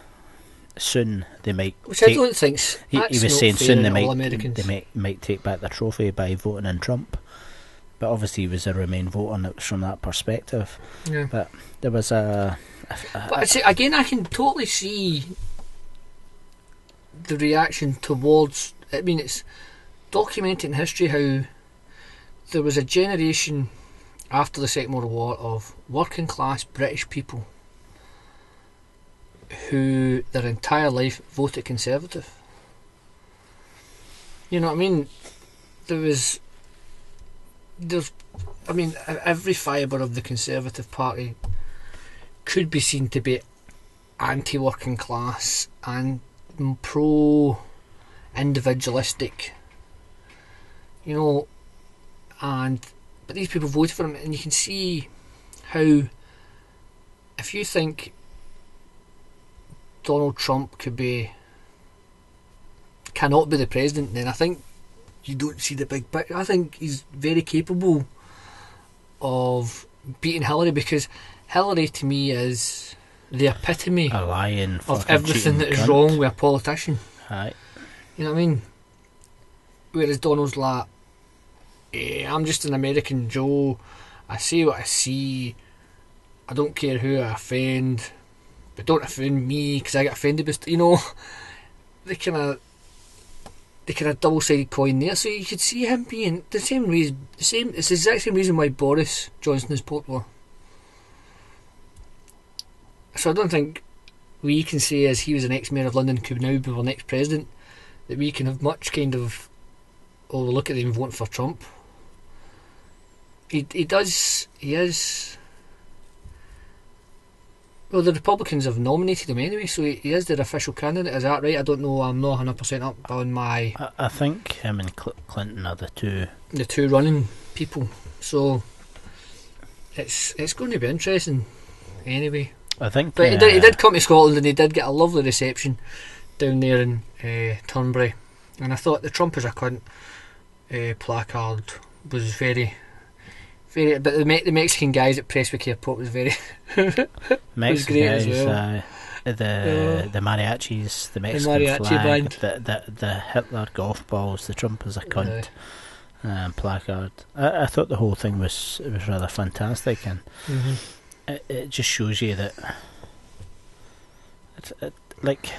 soon they might. Which I don't think. He was saying soon they might take back the trophy by voting in Trump. But obviously, he was a Remain voter, and it was from that perspective. Yeah. But there was a but again, I can totally see the reaction towards. I mean, it's documented in history how there was a generation after the Second World War of working class British people who their entire life voted Conservative. You know what I mean? Every fibre of the Conservative Party could be seen to be anti-working class and pro-individualistic. But these people voted for him, and you can see how, if you think Donald Trump cannot be the president, then I think you don't see the big picture. I think he's very capable of beating Hillary, because Hillary to me is the epitome a lying of everything that is wrong with a politician. Aye. You know what I mean? Whereas Donald's like, I'm just an American Joe, I say what I see, I don't care who I offend, but don't offend me because I get offended by the kind of double-sided coin there. So you could see him being the same reason. It's the exact same reason why Boris Johnson is popular. So I don't think we can say, as he was an ex-mayor of London, could now be our next president, that we can have much kind of, look at them voting for Trump. he does. He is. Well, the Republicans have nominated him anyway, so he is their official candidate. Is that right? I don't know. I'm not 100% up on my. I think him and Clinton are the two running people. So it's going to be interesting anyway. I think, but he did come to Scotland and he did get a lovely reception down there in Turnberry, and I thought the Trump is a cunt placard was very. But the Mexican guys at Prestwick Airport was very was great guys, as well. The mariachis, the Mexican mariachi flag, band. the Hitler golf balls, the Trump is a cunt placard. I thought the whole thing was rather fantastic, and it just shows you that it's like,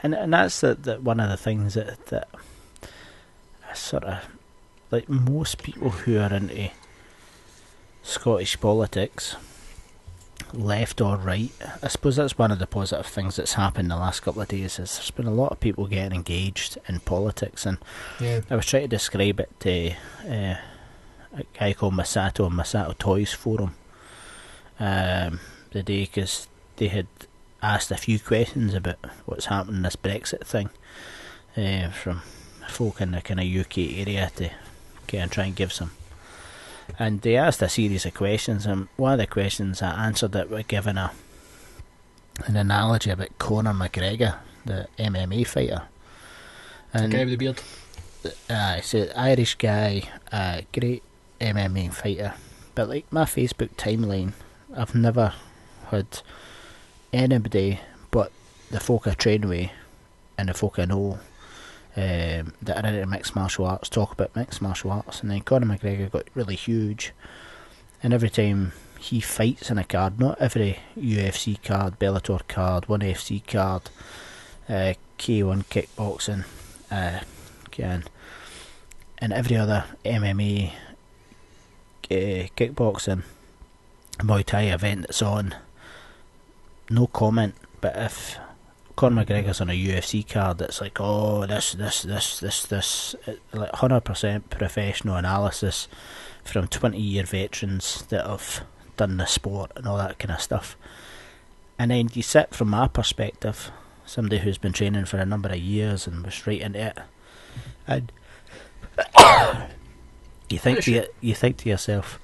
and that's that one of the things that sort of, like, most people who are into Scottish politics, left or right, I suppose that's one of the positive things that's happened the last couple of days, is there's been a lot of people getting engaged in politics, and I was trying to describe it to a guy called Masato Toys Forum the day, because they had asked a few questions about what's happening in this Brexit thing from folk in the kind of UK area to kind of try and give some. And they asked a series of questions, and one of the questions I answered it were given an analogy about Conor McGregor, the MMA fighter. And the guy with the beard. He's an Irish guy, great MMA fighter. But like my Facebook timeline, I've never had anybody but the folk I train with and the folk I know that are into mixed martial arts talk about mixed martial arts. And then Conor McGregor got really huge, and every time he fights in a card, not every UFC card, Bellator card, ONE FC card, K1 kickboxing, and every other MMA, kickboxing, Muay Thai event that's on, no comment. But if Conor McGregor's on a UFC card, it's like, oh, this, like 100% professional analysis from 20-year veterans that have done the sport and all that kind of stuff. And then you sit, from my perspective, somebody who's been training for a number of years and was right into it, and you think to yourself,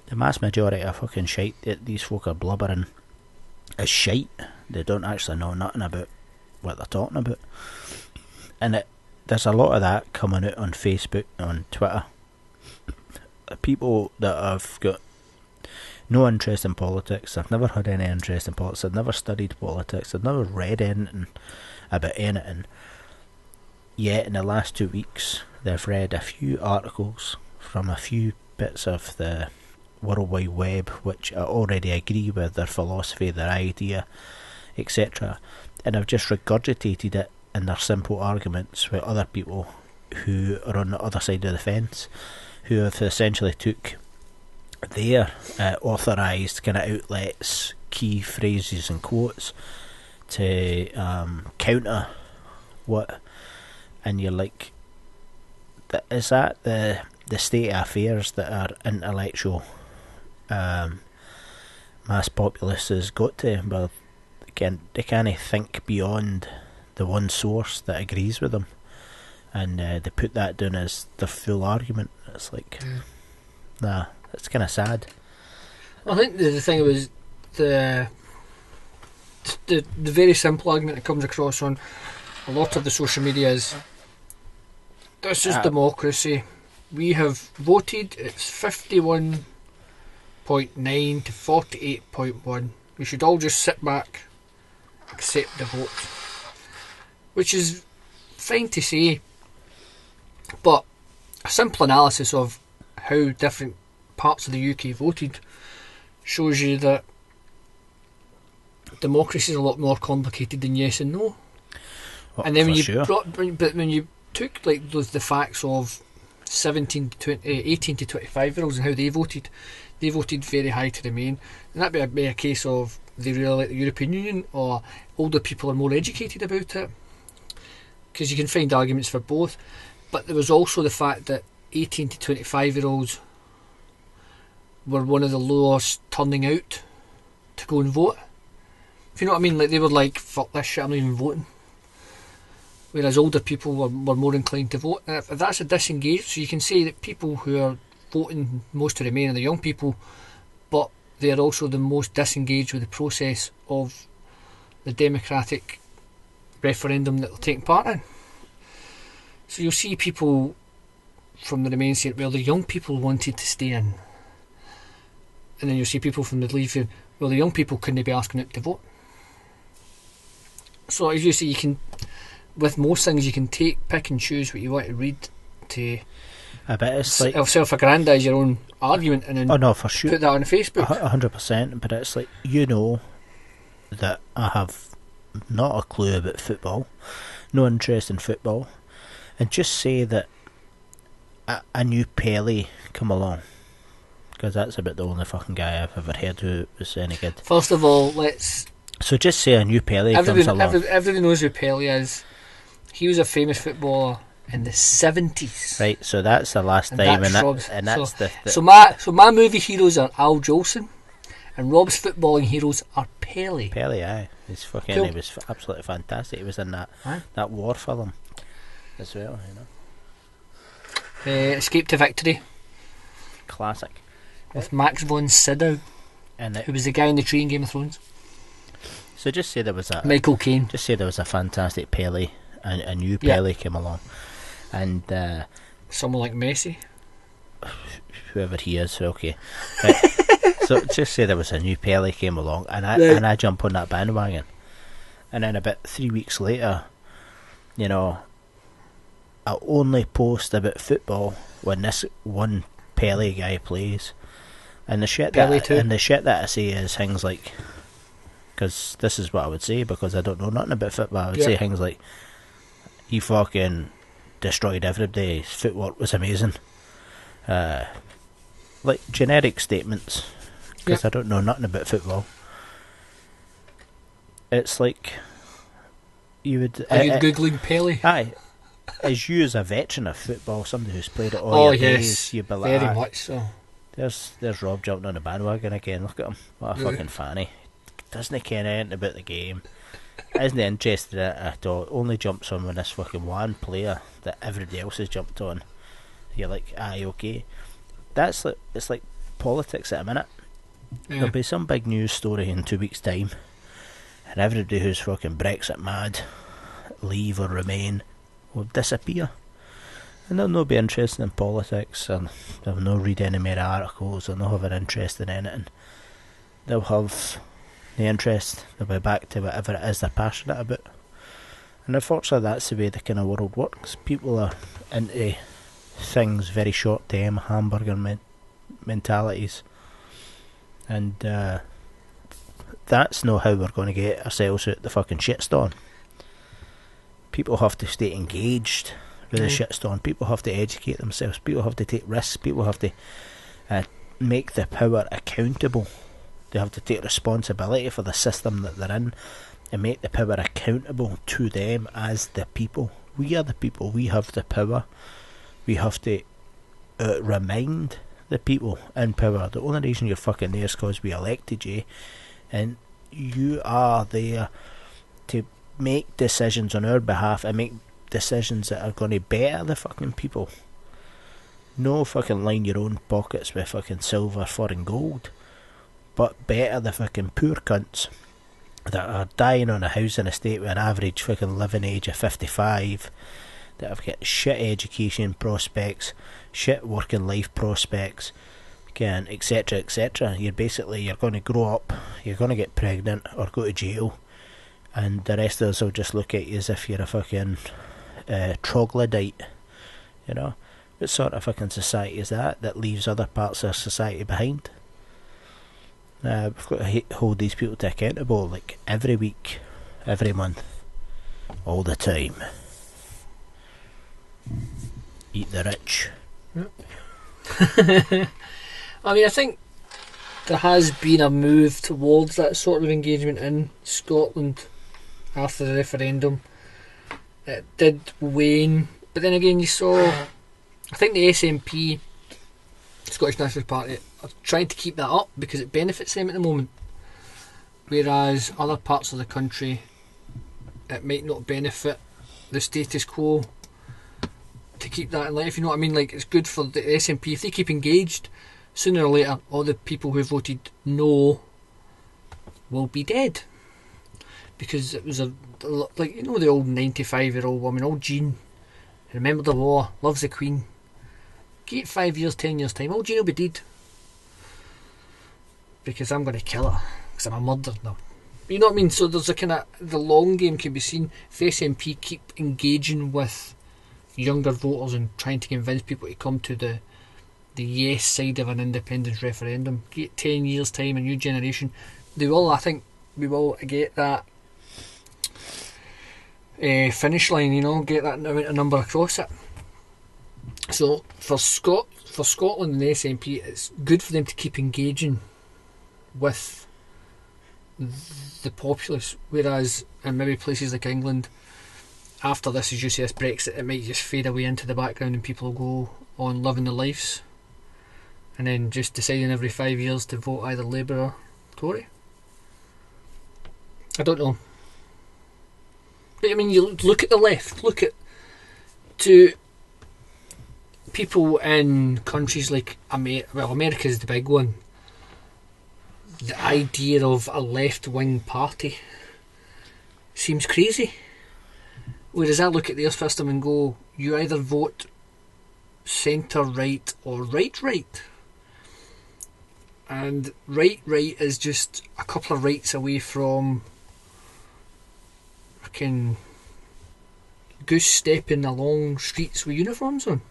the mass majority of fucking shite that these folk are blubbering is shite. They don't actually know nothing about what they're talking about. And there's a lot of that coming out on Facebook, on Twitter. People that have got no interest in politics, they've never had any interest in politics, they've never studied politics, they've never read anything about anything. Yet in the last 2 weeks, they've read a few articles from a few bits of the World Wide Web, which I already agree with their philosophy, their idea, etc. And I've just regurgitated it in their simple arguments with other people who are on the other side of the fence, who have essentially took their authorised kind of outlets, key phrases and quotes to counter what, and you're like, is that the state of affairs that our intellectual mass populace has got to? Well, they can't think beyond the one source that agrees with them, and they put that down as their full argument. It's like, nah, it's kind of sad. I think the thing was the very simple argument that comes across on a lot of the social media is, this is democracy. We have voted. It's 51.9 to 48.1. We should all just sit back, accept the vote, which is fine to say, but a simple analysis of how different parts of the UK voted shows you that democracy is a lot more complicated than yes and no. Well, and then when you took like the facts of 18 to 25 year olds and how they voted very high to remain, and that'd be a case of they really like the European Union, or older people are more educated about it, because you can find arguments for both. But there was also the fact that 18 to 25-year-olds were one of the lowest turning out to go and vote. If you know what I mean, like they were like, fuck this shit, I'm not even voting. Whereas older people were more inclined to vote. And if that's a disengaged, so you can say that people who are voting most to remain are the young people, but they are also the most disengaged with the process of the democratic referendum that they're taking part in. So you'll see people from the Remain saying, well, the young people wanted to stay in. And then you'll see people from the Leave saying, well, the young people couldn't be asking out to vote. So as you see, you can, with most things, you can pick and choose what you want to read to I bet it's like self-aggrandise your own argument and then for sure. Put that on Facebook. 100%, but it's like, you know that I have not a clue about football, no interest in football, and just say that a new Pele come along, because that's about the only fucking guy I've ever heard who was any good. First of all, so just say a new Pele comes along. Everybody knows who Pele is. He was a famous footballer in the 70s. Right, so that's the last time, so my movie heroes are Al Jolson, and Rob's footballing heroes are Pele. Pele, aye. He was absolutely fantastic. He was in that war film as well, you know. Escape to Victory. Classic. With Max von Sydow, who was the guy in the tree in Game of Thrones. So just say there was Michael Caine. Just say there was a fantastic Pele, and a new Pele came along, and someone like Messi, whoever he is, okay. Right. So just say there was a new Pele came along, and I jump on that bandwagon, and then about 3 weeks later, you know, I only post about football when this one Pele guy plays, and the shit that I say is things like, because this is what I would say because I don't know nothing about football, I would say things like, he fucking destroyed everybody, his footwork was amazing, like generic statements, because I don't know nothing about football. It's like you would. Are you googling Pele? Aye. As you as a veteran of football, somebody who's played it all your days, you'd be like, very much so. There's Rob jumping on the bandwagon again. Look at him, what a fucking fanny. Doesn't he care anything about the game? Isn't he interested in it at all? Only jumps on when this fucking one player that everybody else has jumped on. You're like, aye, okay. It's like politics at a minute. There'll be some big news story in 2 weeks' time, and everybody who's fucking Brexit mad, Leave or Remain, will disappear, and they'll not be interested in politics, and they'll not read any more articles, they'll not have an interest in anything. They'll have the interest, they'll be back to whatever it is they're passionate about. And unfortunately that's the way the kind of world works. People are into things very short term, hamburger mentalities, and that's not how we're going to get ourselves out the fucking shitstorm. People have to stay engaged with the shitstorm. People have to educate themselves. People have to take risks. People have to make the power accountable. They have to take responsibility for the system that they're in and make the power accountable to them as the people. We are the people. We have the power. We have to remind the people in power. The only reason you're fucking there is because we elected you, and you are there to make decisions on our behalf and make decisions that are going to better the fucking people. No fucking line your own pockets with fucking silver, foreign gold, but better the fucking poor cunts that are dying on a housing estate with an average fucking living age of 55, that have got shit education prospects, shit working life prospects, etc, etc. You're going to grow up, you're going to get pregnant or go to jail, and the rest of us will just look at you as if you're a fucking troglodyte. You know, what sort of fucking society is that leaves other parts of society behind? We've got to hold these people to accountable, like every week, every month, all the time. Eat the rich. I mean, I think there has been a move towards that sort of engagement in Scotland after the referendum. It did wane, but then again you saw I think the SNP, Scottish National Party, are trying to keep that up because it benefits them at the moment. Whereas other parts of the country, it might not benefit the status quo to keep that in life. You know what I mean? Like, it's good for the SNP if they keep engaged. Sooner or later, all the people who voted no will be dead, because it was like, you know, the old 95-year-old woman, old Jean, remember the war, loves the Queen. Give it 5 years, 10 years time, old Jean will be dead because I'm going to kill her because I'm a murderer now. You know what I mean? So there's a kind of, the long game can be seen. If the SNP keep engaging with younger voters and trying to convince people to come to the yes side of an independence referendum, get 10 years time, a new generation, they will, I think we will get that finish line, you know, get that amount of number across it. So for Scotland and the SNP, it's good for them to keep engaging with the populace, whereas in maybe places like England, after this, as you say, this Brexit, it might just fade away into the background and people will go on living their lives and then just deciding every 5 years to vote either Labour or Tory. I don't know. But I mean, you look at the left, look at to people in countries like America's the big one. The idea of a left-wing party seems crazy. Whereas I look at their system and go, you either vote centre-right or right-right. And right-right is just a couple of rights away from fucking goose stepping along streets with uniforms on.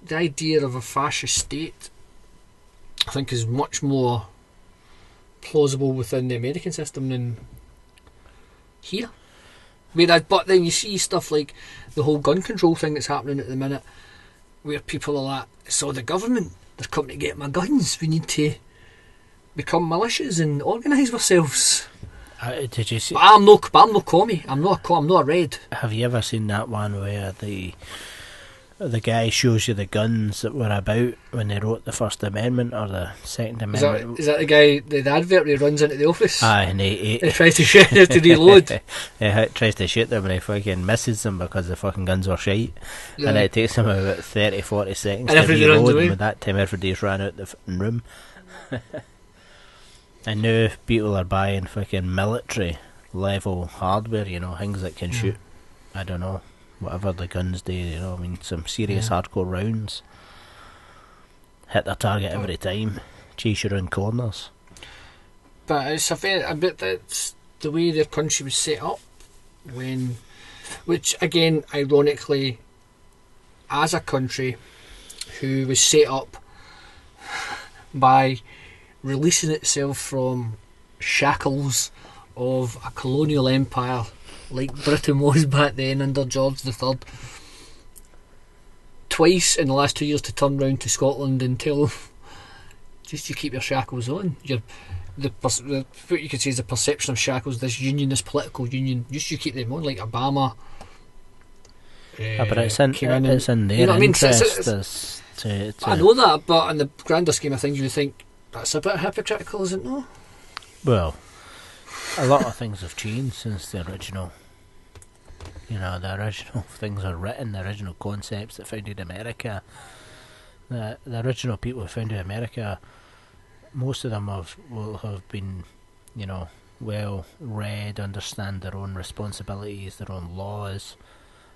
The idea of a fascist state, I think, is much more plausible within the American system than here. Whereas, but then you see stuff like the whole gun control thing that's happening at the minute, where people are like, it's all the government, they're coming to get my guns, we need to become militias and organise ourselves. Did you see? But I'm no commie. I'm not a red. Have you ever seen that one where the guy shows you the guns that were about when they wrote the First Amendment or the Second Amendment? Is that the guy, the advert where he runs into the office? Aye, and he tries to shoot to reload. He tries to shoot them and he fucking misses them because the fucking guns were shite. Yeah. And it takes him about 30-40 seconds and to reload, and by that time everybody's ran out the fucking room. And now people are buying fucking military level hardware, you know, things that can shoot, I don't know, whatever the guns do, you know, I mean, some serious hardcore rounds. Hit their target every time, chase you around corners. But it's a bit that's the way their country was set up, which again, ironically, as a country who was set up by releasing itself from shackles of a colonial empire like Britain was back then under George III, twice in the last 2 years to turn round to Scotland and tell just you keep your shackles on. What you could say is the perception of shackles, this union, this political union, just you keep them on, like Obama. But it's in their you know what I mean? interest. I know that, but in the grander scheme of things, you would think that's a bit hypocritical, isn't it? No? Well, a lot of things have changed since the original. You know, the original things are written, the original concepts that founded America. The original people who founded America, most of them will have been, you know, well read, understand their own responsibilities, their own laws,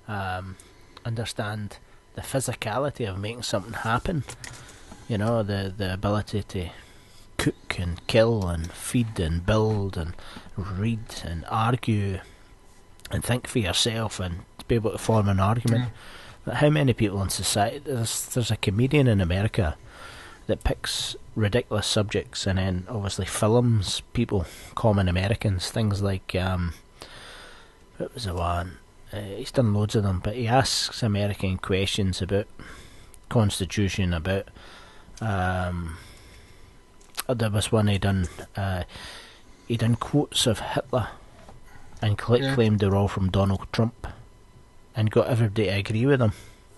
understand the physicality of making something happen. You know, the ability to cook and kill and feed and build and read and argue and think for yourself and to be able to form an argument. But how many people in society, there's a comedian in America that picks ridiculous subjects and then obviously films people, common Americans, things like what was the one, he's done loads of them, but he asks American questions about Constitution, about there was one he done quotes of Hitler and claimed they were all from Donald Trump and got everybody to agree with him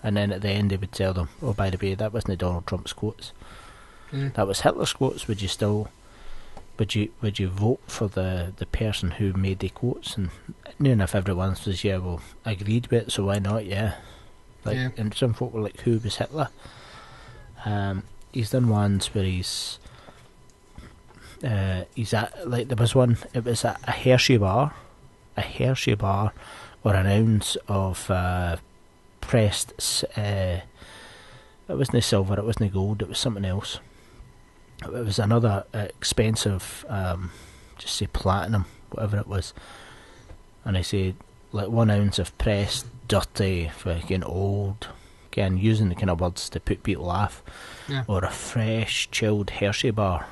and then at the end they would tell them, oh, by the way, that wasn't Donald Trump's quotes. That was Hitler's quotes. Would you still, would you vote for the person who made the quotes? And even if everyone says, yeah, well, I agreed with it, so why not? Yeah. And some folk were like, who was Hitler? He's done ones where he's at, like, there was one, it was a Hershey bar, or an ounce of pressed, it wasn't silver, it wasn't gold, it was something else. It was another expensive, just say platinum, whatever it was. And I said, like, 1 ounce of pressed, dirty, fucking old, again, using the kind of words to put people off, or a fresh, chilled Hershey bar.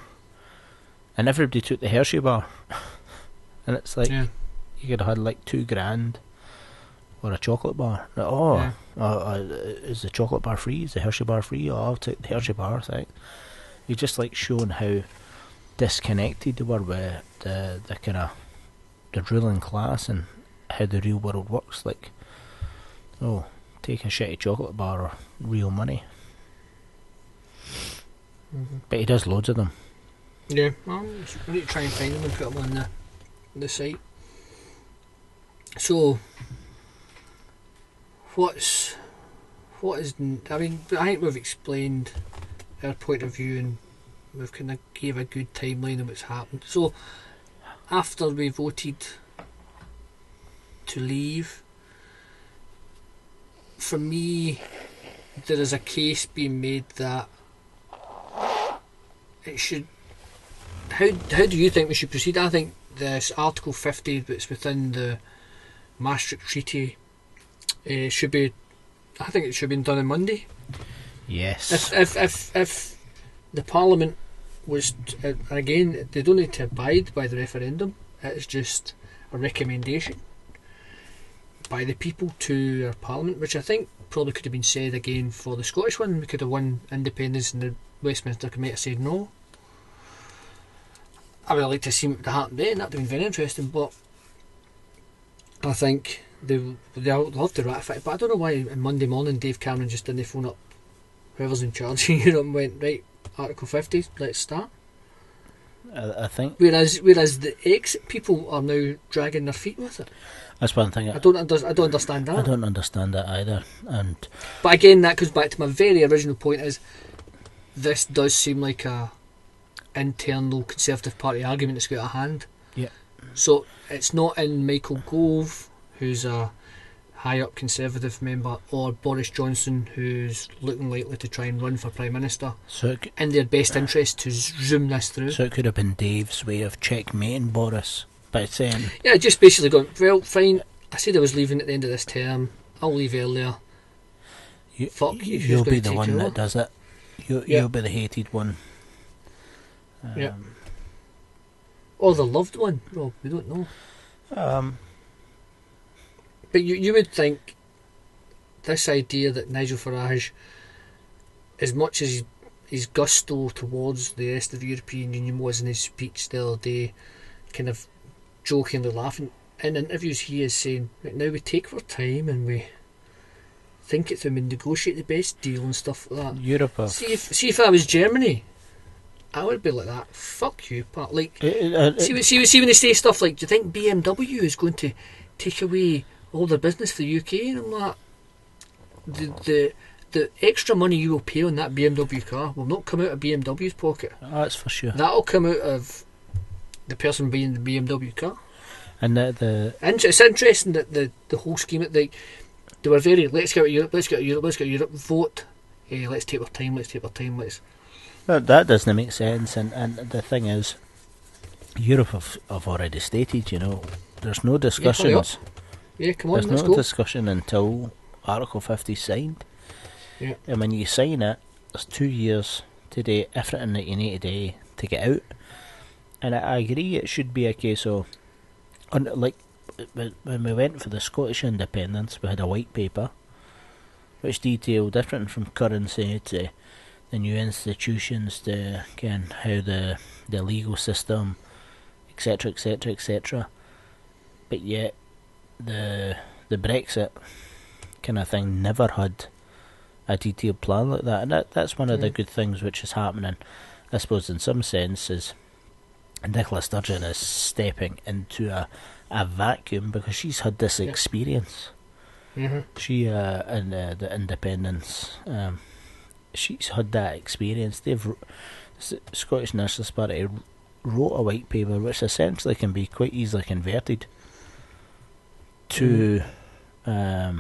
And everybody took the Hershey bar. And it's like, you could have had like $2,000 or a chocolate bar. Is the chocolate bar free? Is the Hershey bar free? Oh, I'll take the Hershey bar, thanks. You're just like showing how disconnected they were with the kind of the ruling class and how the real world works. Like, oh, take a shitty chocolate bar or real money. But he does loads of them. Yeah, well, we need to try and find them and put them on the site. So, what is? I mean, I think we've explained our point of view and we've kind of gave a good timeline of what's happened. So, after we voted to leave, for me, there is a case being made that it should. How do you think we should proceed? I think this Article 50 that's within the Maastricht Treaty should be. I think it should be done on Monday. Yes. If the Parliament was again, they don't need to abide by the referendum. It's just a recommendation by the people to our Parliament, which I think probably could have been said again for the Scottish one. We could have won independence and the Westminster Committee have said no. I would like to see what would happen then. That would have been very interesting, but I think they'll love to ratify it. But I don't know why on Monday morning Dave Cameron just didn't phone up whoever's in charge of Europe and went, right, Article 50, let's start. I think. Whereas the exit people are now dragging their feet with it. That's one thing. I don't understand that. I don't understand that either. But again, that goes back to my very original point: is this does seem like a internal Conservative Party argument that's got out of hand. Yeah. So it's not in Michael Gove, who's a high up Conservative member, or Boris Johnson, who's looking likely to try and run for Prime Minister. So in their best interest to zoom this through. So it could have been Dave's way of checkmating Boris by saying, yeah, just basically going, well, fine. I said I was leaving at the end of this term. I'll leave earlier. You'll be the one that does it. You'll be the hated one. Or the loved one. Well, we don't know. But you would think this idea that Nigel Farage, as much as his gusto towards the rest of the European Union was in his speech the other day, kind of jokingly laughing, in interviews he is saying, right, now we take our time and we think it through and negotiate the best deal and stuff like that. Europe. See if I was Germany, I would be like that. Fuck you, but like, see when they say stuff like, do you think BMW is going to take away all the business for the UK? And I'm like, the extra money you will pay on that BMW car will not come out of BMW's pocket. Oh, that's for sure. That'll come out of the person buying the BMW car. And it's interesting that the whole scheme, they were very, let's get Europe, vote. Hey, let's take our time. Well, that doesn't make sense. And the thing is, Europe have already stated, there's no discussions. Yeah, come on, there's no discussion until Article 50 is signed. Yeah. And when you sign it, there's 2 years to do everything that you need to do to get out. And I agree, it should be a case of, like, when we went for the Scottish independence, we had a white paper which detailed different from currency to the new institutions to, again, how the legal system, etc, etc, etc. But yet the Brexit kind of thing never had a detailed plan like that, and that's one of the good things which is happening, I suppose, in some sense, is Nicola Sturgeon is stepping into a vacuum because she's had this experience. She in the independence, she's had that experience. The Scottish Nationalist Party wrote a white paper which essentially can be quite easily converted to a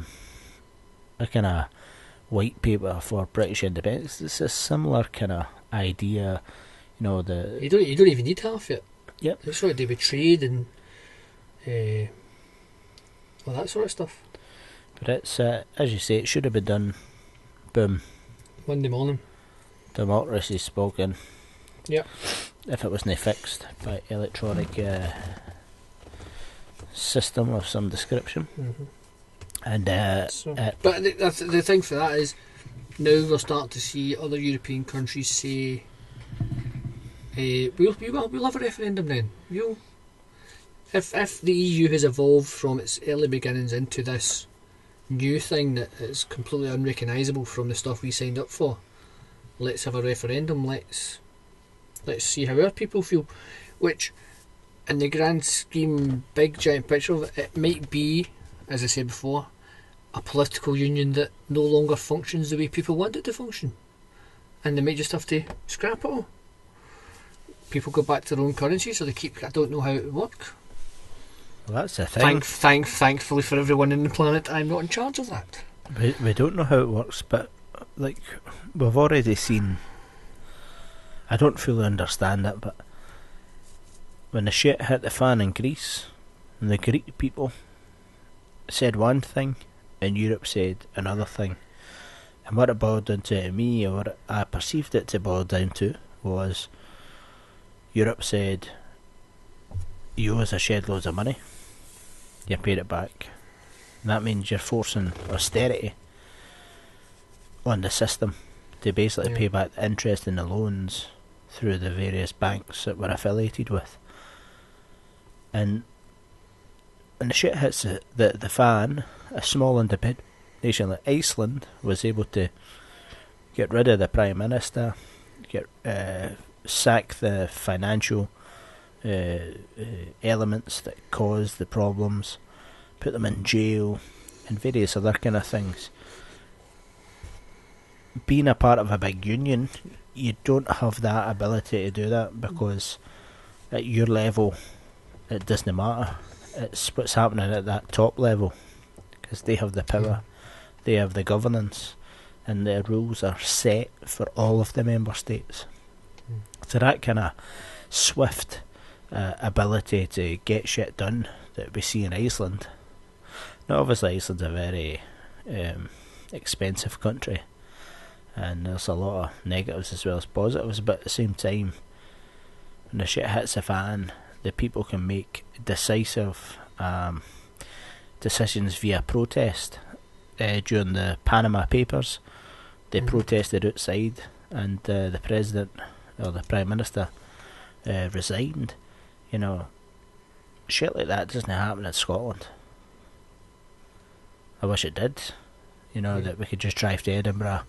kind of white paper for British independence. It's a similar kind of idea, you know. You don't even need half it. Yep. It's what to do with trade and all that sort of stuff. But it's as you say, it should have been done. Boom. Monday morning. Democracy spoken. Yep. If it wasn't fixed by electronic system of some description. And but the thing for that is, now we'll start to see other European countries say, we'll have a referendum then. If the EU has evolved from its early beginnings into this new thing that is completely unrecognisable from the stuff we signed up for, let's have a referendum. Let's see how our people feel. Which, in the grand scheme, big giant picture of it, it might be, as I said before, a political union that no longer functions the way people want it to function, and they might just have to scrap it all. People go back to their own currency, so they keep. I don't know how it would work. Well, that's the thing. Thankfully for everyone on the planet, I'm not in charge of that. We don't know how it works, but like we've already seen. I don't fully understand it, but when the shit hit the fan in Greece, and the Greek people said one thing, and Europe said another thing, and what it boiled down to me, or what I perceived it to boil down to, was Europe said, you owe us a shed loads of money, you paid it back, and that means you're forcing austerity on the system to basically pay back the interest in the loans through the various banks that we're affiliated with. And when the shit hits the fan, a small independent nation like Iceland was able to get rid of the Prime Minister, sack the financial elements that caused the problems, put them in jail, and various other kind of things. Being a part of a big union, you don't have that ability to do that, because at your level it doesn't matter. It's what's happening at that top level, because they have the power, they have the governance, and their rules are set for all of the member states. So that kind of swift ability to get shit done that we see in Iceland. Now obviously Iceland's a very expensive country, and there's a lot of negatives as well as positives, but at the same time, when the shit hits the fan, the people can make decisive decisions via protest. During the Panama Papers, they protested outside, and the President, or the Prime Minister, resigned. You know, shit like that doesn't happen in Scotland. I wish it did. You know, that we could just drive to Edinburgh,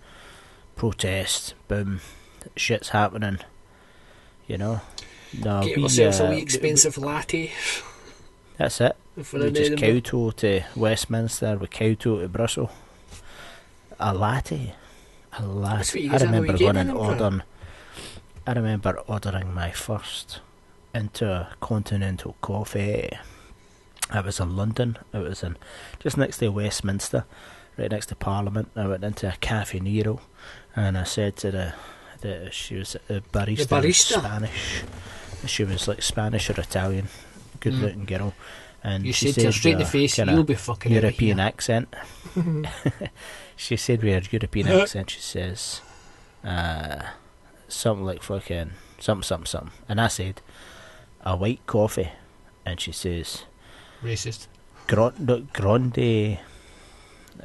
protest, boom, shit's happening. You know, no, get ourselves a wee expensive latte. That's it. We just kowtow to Westminster, we kowtow to Brussels. A latte. I remember going and ordering. I remember ordering my first intercontinental coffee. I was in London. I was in just next to Westminster, right next to Parliament. I went into a Cafe Nero, and I said to she was a barista, the barista. Spanish. She was like Spanish or Italian, good looking girl. And you she said to her straight in the face, you'll be fucking European accent. She said with her European accent, she says something like fucking something. And I said, a white coffee. And she says, racist. Grande,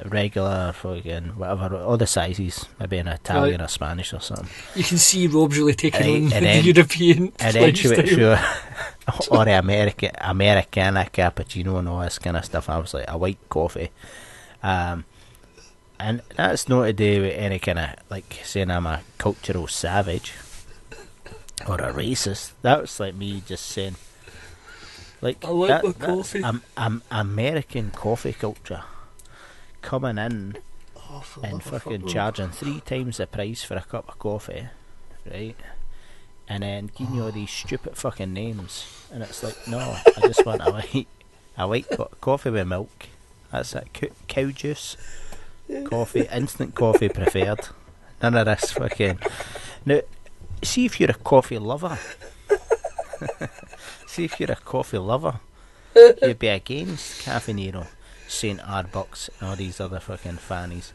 regular, fucking whatever, all the sizes, maybe in Italian or Spanish or something. You can see Rob's really taking on the European. And then she went through or the Americana cappuccino and all this kind of stuff. I was like, a white coffee. And that's not to do with any kind of, like, saying I'm a cultural savage or a racist. That was like me just saying, like, I like my coffee. American coffee culture coming in and fucking charging 3 times the price for a cup of coffee, right? And then giving you all these stupid fucking names, and it's like, no, I just want a white coffee with milk. That's it. Cow juice, coffee, instant coffee preferred. None of this fucking. Now, see if you're a coffee lover. You'd be against Cafe Nero, St. Arbuck's, and all these other fucking fannies.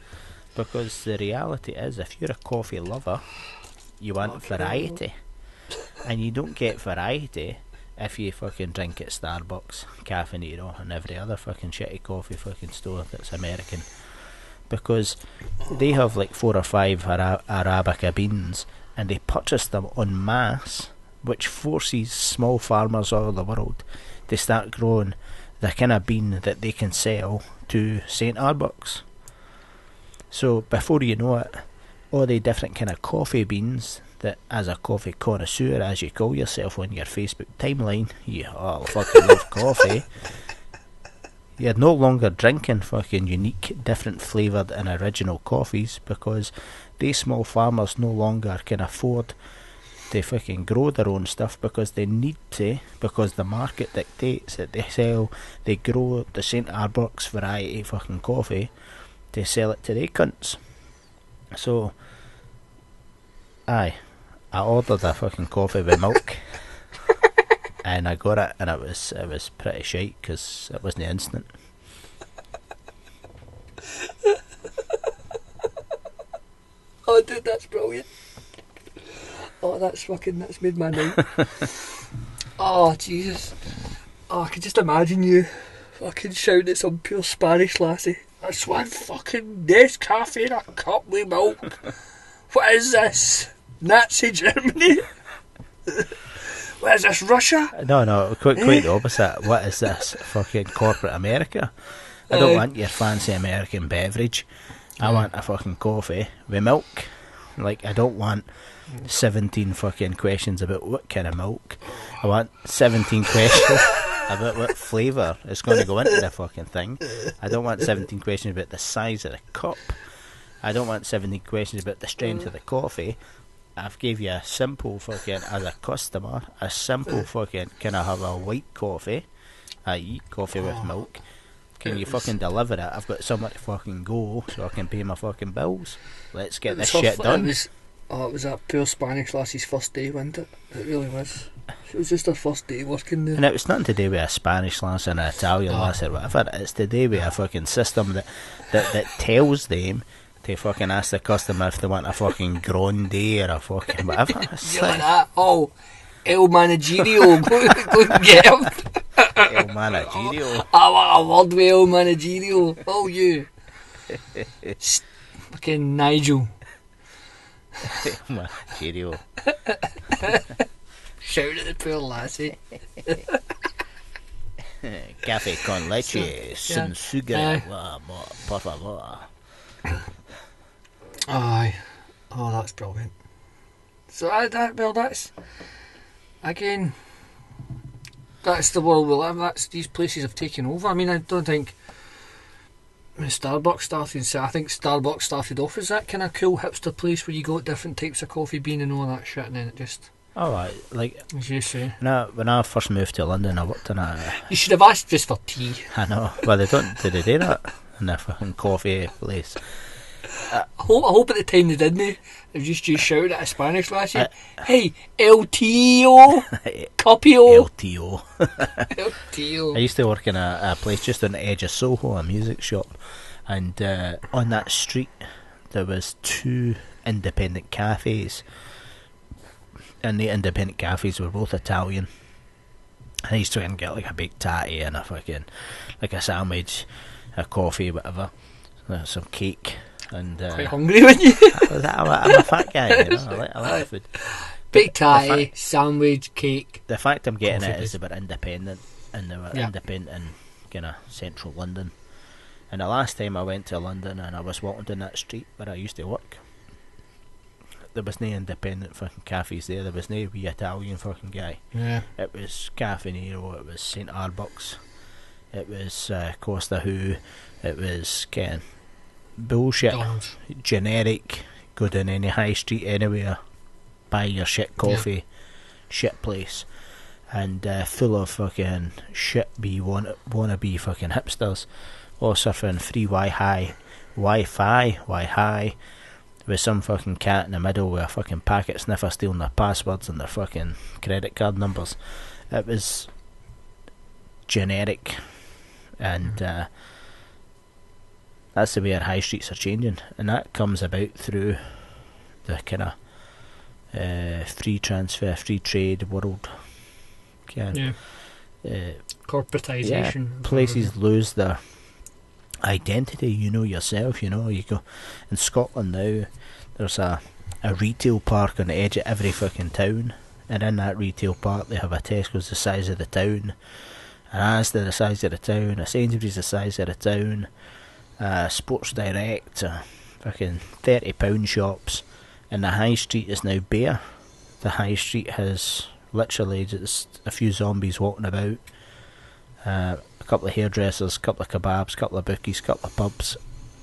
Because the reality is, if you're a coffee lover, you want variety. And you don't get variety if you fucking drink at Starbucks, Cafe Nero, and every other fucking shitty coffee fucking store that's American. Because they have like 4 or 5 Arabica beans, and they purchase them en masse, which forces small farmers all over the world to start growing the kind of bean that they can sell to St. Arbuck's. So before you know it, all the different kind of coffee beans that, as a coffee connoisseur, as you call yourself on your Facebook timeline, you all fucking love coffee. You're no longer drinking fucking unique, different flavoured and original coffees, because these small farmers no longer can afford to fucking grow their own stuff, because they need to, because the market dictates that they grow the St. Arbuck's variety fucking coffee to sell it to they cunts. So, I ordered a fucking coffee with milk, and I got it, and it was pretty shite because it wasn't instant. Oh, dude, that's brilliant. Oh, that's made my night. Oh, Jesus. Oh, I can just imagine you fucking shouting at some pure Spanish lassie. That's one fucking Nescafe in a cup with milk. What is this? Nazi Germany? What is this, Russia? No, quite the opposite. What is this? Fucking corporate America? I don't want your fancy American beverage. I want a fucking coffee with milk. Like, I don't want 17 fucking questions about what kind of milk. I want 17 questions about what flavour is going to go into the fucking thing. I don't want 17 questions about the size of the cup. I don't want 17 questions about the strength of the coffee. I've gave you a simple fucking, as a customer, a simple fucking, can I have a white coffee, i.e. coffee with milk? Can you fucking deliver it? I've got somewhere to fucking go so I can pay my fucking bills. Let's get this shit done. It was that poor Spanish lassie's first day, wasn't it? It really was. It was just her first day working there. And it was nothing to do with a Spanish lass and an Italian lass or whatever. It's to do with a fucking system that tells them to fucking ask the customer if they want a fucking grande or a fucking whatever. You like that? Oh, El Managerial, go and get him. El Managerial. I want a word with El Managerial. Oh, you. Fucking Nigel. El Managerial. Shout at the poor lassie. Café con leche, sin sugar, por favor. Aye. Oh, that's brilliant. So that's again, that's the world we live in. That's, these places have taken over. I mean, I don't think when Starbucks started, so I think Starbucks started off as that kind of cool hipster place where you got different types of coffee bean and all that shit, and then it just, alright, like, as you say. When I first moved to London, I worked in a... You should have asked just for tea. I know, well, do they do that in a fucking coffee place? I hope at the time they didn't. They just shouted at a Spanish lassie. Hey, El Tío, Copio. El Tío. El Tío. I used to work in a place just on the edge of Soho, a music shop, and on that street there was 2 independent cafes, and the independent cafes were both Italian. And I used to go and get like a baked tatty and a fucking, like a sandwich, a coffee, whatever, some cake. And quite hungry, weren't you? I'm a fat guy, you know. I like food. Baked tatty, sandwich, cake. The fact I'm getting coffee it is they were independent, and they were independent in kind of central London, And the last time I went to London and I was walking down that street where I used to work, there was no independent fucking cafes there. There was no wee Italian fucking guy. Yeah. It was Cafe Nero, it was St Arbuck's, it was Costa Who, it was Ken. Bullshit. Donald's. Generic. Go down any high street anywhere, buy your shit coffee, shit place, and full of fucking shit wanna be fucking hipsters, all surfing free Wi-Fi, with some fucking cat in the middle with a fucking packet sniffer stealing their passwords and their fucking credit card numbers. It was generic, and that's the way our high streets are changing, and that comes about through the kind of free transfer, free trade world. Corporatisation. Places lose their identity. You know yourself. You know, you go in Scotland now. There's a retail park on the edge of every fucking town, and in that retail park they have a Tesco's the size of the town, an Asda the size of the town, a Sainsbury's the size of the town, Sports Direct, fucking £30 shops, and the high street is now bare. The high street has literally just a few zombies walking about, a couple of hairdressers, a couple of kebabs, a couple of bookies, a couple of pubs,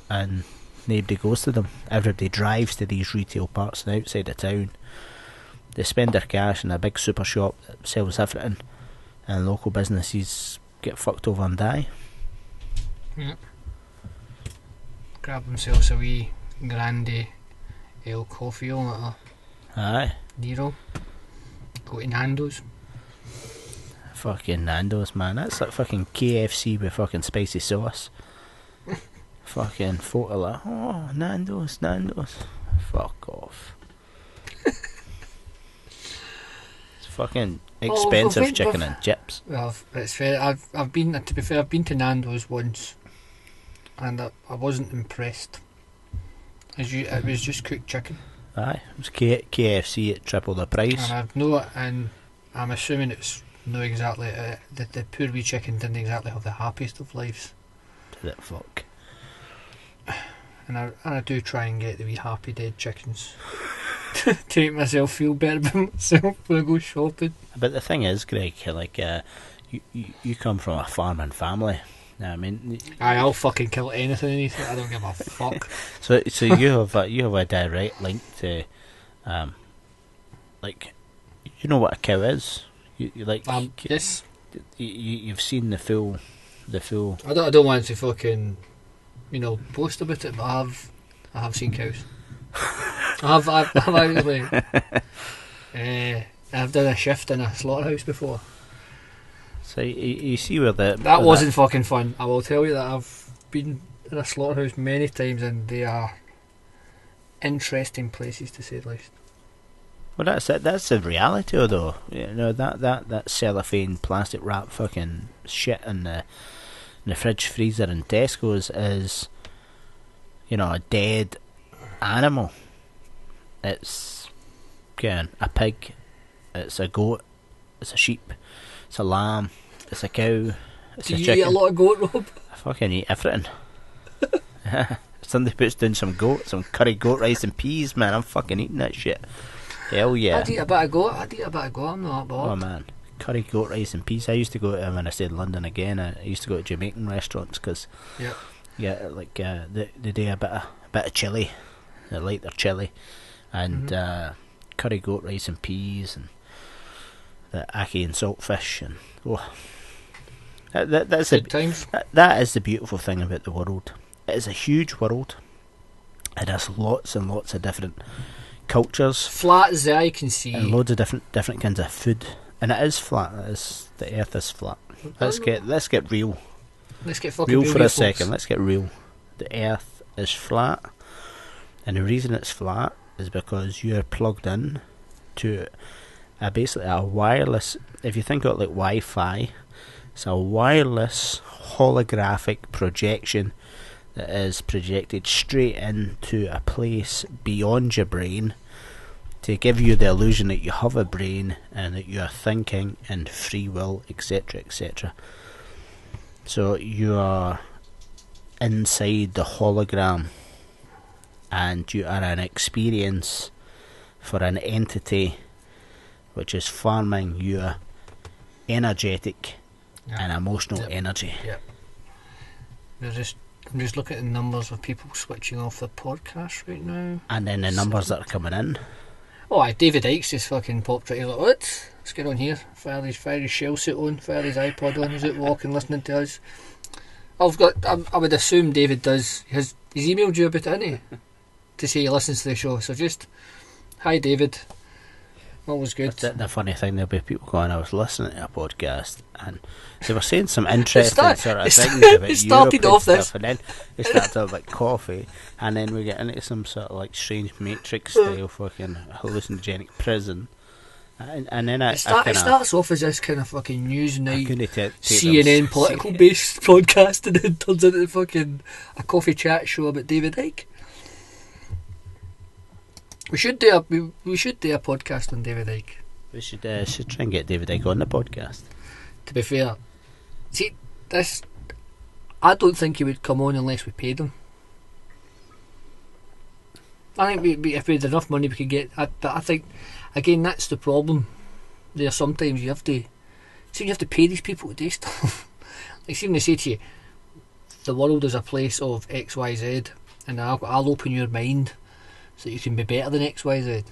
and nobody goes to them. Everybody drives to these retail parks and outside the town. They spend their cash in a big super shop that sells everything, and local businesses get fucked over and die. Yeah. Grab themselves a wee Grande Ale coffee on it, Aye. Nero. Go to Nando's. Fucking Nando's, man. That's like fucking KFC with fucking spicy sauce. Fucking photo like, oh, Nando's. Fuck off. It's fucking expensive chicken and chips. Well, it's fair. I've been, to be fair, I've been to Nando's once, and I wasn't impressed. It was just cooked chicken. Aye, it was KFC at triple the price. And I'm assuming it's no exactly the poor wee chicken didn't exactly have the happiest of lives. Did it fuck? And I do try and get the wee happy dead chickens to make myself feel better about myself when I go shopping. But the thing is, Greg, like you come from a farming family. I mean, I'll fucking kill anything in it. I don't give a fuck. So you have a direct link to, like, you know what a cow is. You like yes. You've seen the full. I don't want to fucking, boast about it, but I have seen cows. I've actually I've done a shift in a slaughterhouse before. So you see where that wasn't fucking fun. I will tell you that I've been in a slaughterhouse many times, and they are interesting places to say the least. Well, that's it. That's the reality, though. That cellophane plastic wrap fucking shit in the fridge freezer in Tesco's is, a dead animal. It's a pig. It's a goat. It's a sheep. It's a lamb. It's a cow. It's Do a you chicken. eat a lot of goat, Rob? I fucking eat everything. Somebody puts down some curry goat rice and peas, man. I'm fucking eating that shit. Hell yeah. I'd eat a bit of goat. I'm not bored. Oh man, curry goat rice and peas. I used to go to, when I stayed in London again, I used to go to Jamaican restaurants because they do a bit of chilli. They like their chilli, and curry goat rice and peas, and the ackee and saltfish, and that's that is the beautiful thing about the world. It is a huge world. It has lots and lots of different cultures, flat as the eye can see, and loads of different kinds of food. And it is flat. The earth is flat. Let's get real. Let's get fucking real for a second. Folks. Let's get real. The earth is flat, and the reason it's flat is because you are plugged in to basically a wireless. If you think of it like Wi-Fi, it's a wireless holographic projection that is projected straight into a place beyond your brain to give you the illusion that you have a brain and that you are thinking and free will, etc., etc. So you are inside the hologram, and you are an experience for an entity which is farming your energetic and emotional energy. Yep. I'm just looking at the numbers of people switching off the podcast right now. And then the numbers that are coming in. Oh, aye, David Icke's just fucking popped right. He's like, what? Let's get on here. Fire his shell suit on, fire his iPod on, he's out walking, listening to us. I would assume David does. He's emailed you about it, hasn't he? To say he listens to the show. So just, hi David. Always good. The funny thing, there'll be people going, I was listening to a podcast and they were saying some interesting sort of things about it started Europe off and this. stuff, and then they started talking about coffee, and then we get into some sort of like strange Matrix style fucking hallucinogenic prison. And then it starts off as this kind of fucking news night, CNN political based podcast, and then turns into fucking a coffee chat show about David Icke. We should do a podcast on David Icke. We should try and get David Icke on the podcast. To be fair, see this, I don't think he would come on unless we paid him. I think if we had enough money, we could get. But I think again that's the problem. There sometimes you have to pay these people to do stuff. Like, see when they say to you, the world is a place of X, Y, Z, and I'll open your mind so that you can be better than X, Y, Z.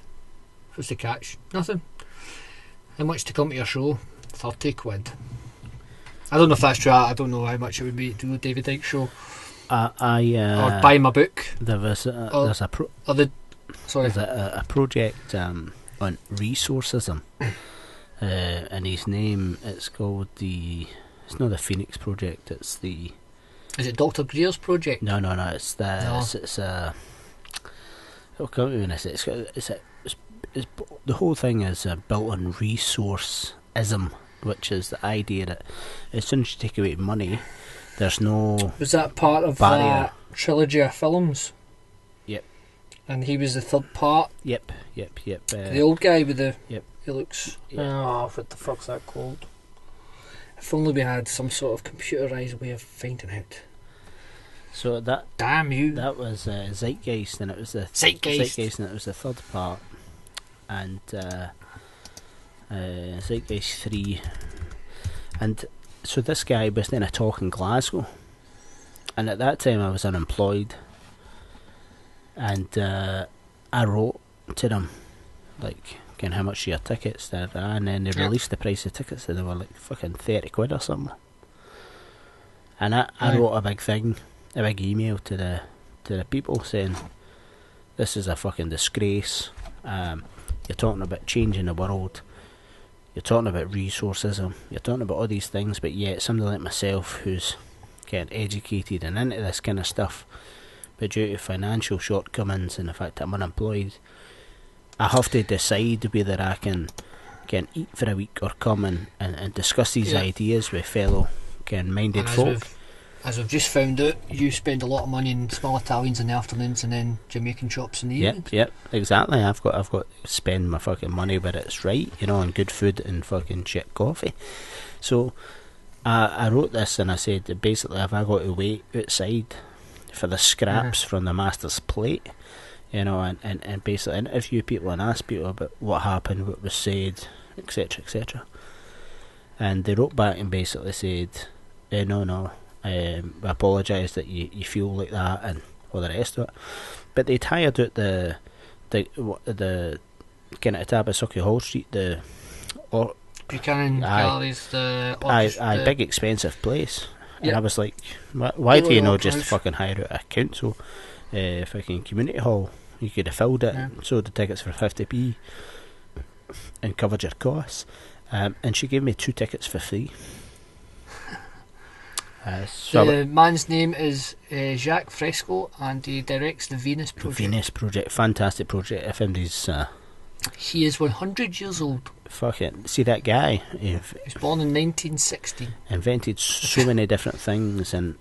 What's the catch? Nothing. How much to come to your show? 30 quid. I don't know if that's true. I don't know how much it would be to do a David Icke show. Or buy my book. There's a project on resourcism, and his name, it's called it's not the Phoenix Project, it's the... Is it Dr. Greer's project? No, it's the whole thing is built on resourceism, which is the idea that as soon as you take away money, there's no... Was that part of barrier. that trilogy of films? Yep. And he was the third part? Yep. The old guy with the... Yep. He looks... Yep. Oh, what the fuck's that called? If only we had some sort of computerised way of finding out. So that... Damn you. That was Zeitgeist, and it was the... Zeitgeist, and it was the third part. And Zeitgeist 3. And so this guy was in a talk in Glasgow, and at that time I was unemployed, and I wrote to them like, how much are your tickets, and then they released the price of tickets, and they were like fucking 30 quid or something. And I wrote a big email to the people saying, this is a fucking disgrace. You're talking about changing the world, you're talking about resourcism, you're talking about all these things, but yet somebody like myself who's getting educated and into this kind of stuff, but due to financial shortcomings and the fact that I'm unemployed, I have to decide whether I can eat for a week or come and discuss these ideas with fellow minded folk. As we've just found out, you spend a lot of money in small Italians in the afternoons and then Jamaican shops in the evenings. Yep, exactly. I've got to spend my fucking money where it's right, on good food and fucking shit coffee. So I wrote this and I said that basically, have I got to wait outside for the scraps from the master's plate, and basically interview people and ask people about what happened, what was said, etc. And they wrote back and basically said, no. I apologise that you feel like that and all the rest of it. But they tired out the kind of Tabasoki Hall Street, Buchanan Galleries, big expensive place. And I was like, why do you not just fucking hire out a council fucking community hall? You could have filled it, sold the tickets for 50p and covered your costs. And she gave me 2 tickets for free. The man's name is Jacques Fresco, and he directs the Venus Project. Venus Project, fantastic project. If anybody's... he is 100 years old. Fucking see that guy. He was born in 1960. Invented so many different things, and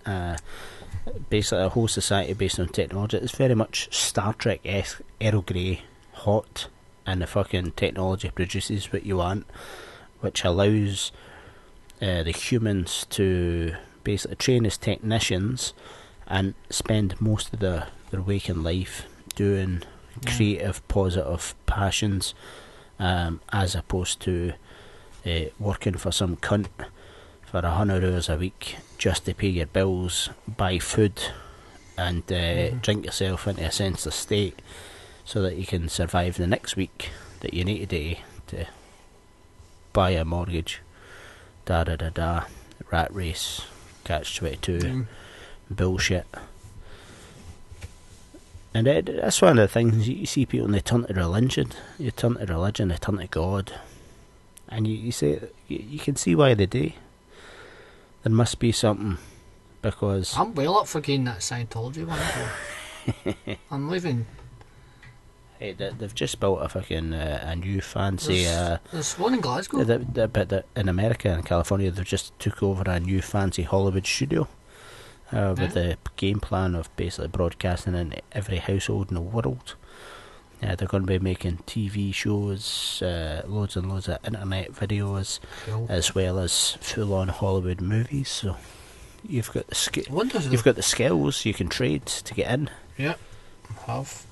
basically a whole society based on technology. It's very much Star Trek-esque, Earl Grey, hot, and the fucking technology produces what you want, which allows the humans to basically train as technicians and spend most of their waking life doing creative, positive passions, as opposed to working for some cunt for 100 hours a week just to pay your bills, buy food, and drink yourself into a senseless state so that you can survive the next week that you need to buy a mortgage. Da da da da. Rat race, catch 22, bullshit. And that's one of the things you see people, and they turn to religion. You turn to religion, they turn to God, and you say you can see why they do. There must be something, because I'm well up for getting that Scientology one. I'm leaving. Hey, they've just built a fucking a new fancy. There's one in Glasgow. But in America and California, they've just took over a new fancy Hollywood studio. With the game plan of basically broadcasting in every household in the world. They're going to be making TV shows, loads and loads of internet videos, as well as full-on Hollywood movies. So you've got the skills you can trade to get in. Yeah, I have.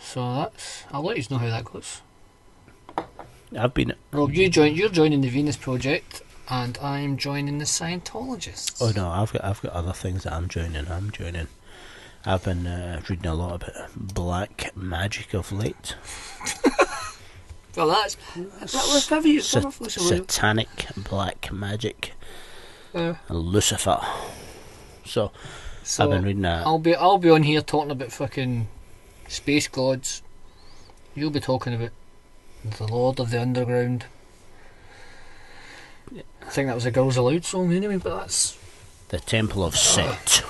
So that's. I'll let you know how that goes. Rob, you're joining the Venus Project. And I'm joining the Scientologists. Oh no, I've got other things that I'm joining. I've been reading a lot about black magic of late. Well, that's satanic black magic. Lucifer. So I've been reading that. I'll be on here talking about fucking space gods. You'll be talking about the Lord of the Underground. I think that was a Girls Aloud song anyway, but that's... The Temple of Set.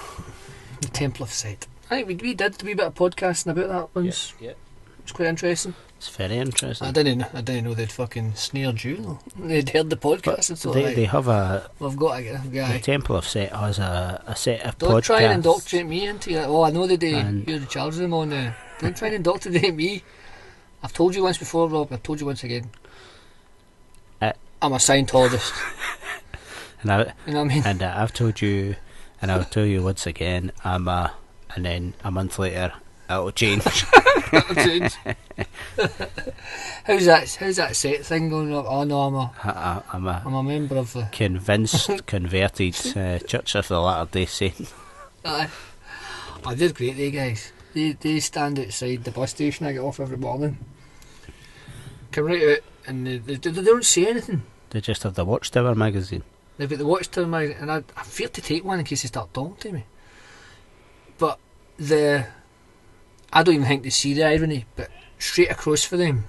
The Temple of Set. I think we did a wee bit of podcasting about that once. Yeah. It's quite interesting. It's very interesting. I didn't know they'd fucking snared you though. They'd heard the podcast and so they have a... Well, I've got a guy. The Temple of Set has a set of podcasts. Don't try and indoctrinate me into it. Oh, I know they do. You're the charge of them on there. Don't try and indoctrinate me. I've told you once before, Rob. I've told you once again. I'm a Scientologist. You know what I mean? And I've told you, and I'll tell you once again, and then a month later, it'll change. It'll change. How's that set thing going on? Oh no, I'm a member of the converted Church of the Latter-day Saints. They're great, they guys. They stand outside the bus station I get off every morning. Come right out, and they don't say anything. They just have the Watchtower magazine. They've got the Watchtower magazine, and I fear to take one in case they start talking to me. But I don't even think they see the irony, but straight across for them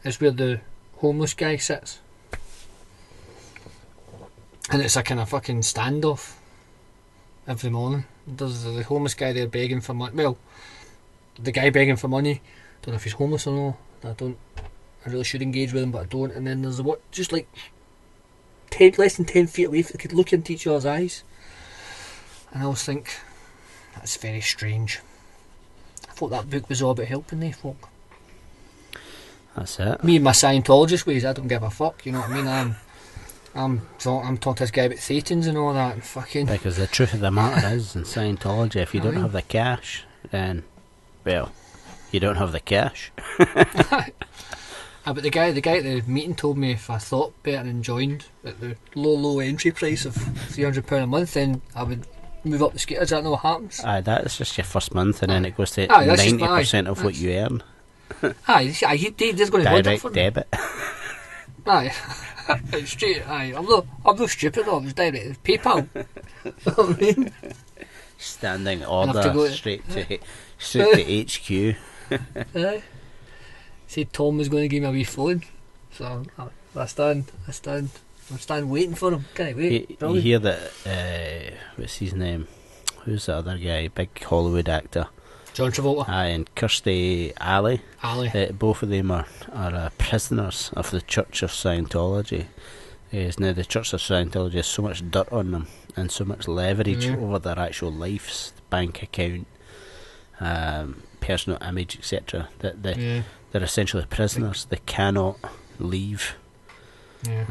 is where the homeless guy sits. And it's a kind of fucking standoff every morning. There's the homeless guy there begging for money. Well, the guy begging for money, don't know if he's homeless or not. I really should engage with him, but I don't. And then there's just like less than 10 feet away, they could look into each other's eyes. And I always think, that's very strange. I thought that book was all about helping they folk. That's it. Me and my Scientologist ways, I don't give a fuck, you know what I mean? I'm talking to this guy about Thetans and all that, and fucking... Because the truth of the matter is, in Scientology, if you don't have the cash, then, well, you don't have the cash. But the guy at the meeting told me if I thought better and joined at the low entry price of £300 a month, then I would move up the scale. Is that not what happens? Aye, that's just your first month, and then it goes to 90% of what you earn. Aye, Dave's going to hold it for me. Direct debit. Aye, straight. Aye, I'm not stupid though. It was direct PayPal. You know what I mean? Standing order straight to HQ. Aye. Said Tom was going to give me a wee phone, so I stand waiting for him. Can't wait. You hear that? What's his name? Who's the other guy? Big Hollywood actor. John Travolta. Aye, and Kirstie Alley. Both of them are prisoners of the Church of Scientology. Now the Church of Scientology has so much dirt on them and so much leverage over their actual lives, bank account, personal image, etc. That they're essentially prisoners. They cannot leave. Yeah.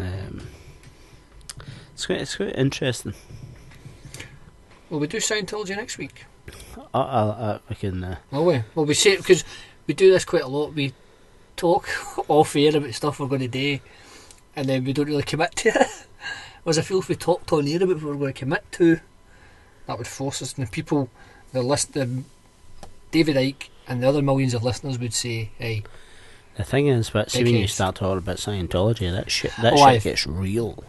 It's quite interesting. Will we do Scientology next week? We can. Will we? Well, we say, because we do this quite a lot. We talk off air about stuff we're going to do, and then we don't really commit to it. Whereas I feel if we talked on air about what we're going to commit to, that would force us. And the people, the David Icke and the other millions of listeners would say, "Hey." The thing is, but see, when you start talking about Scientology, that shit gets real.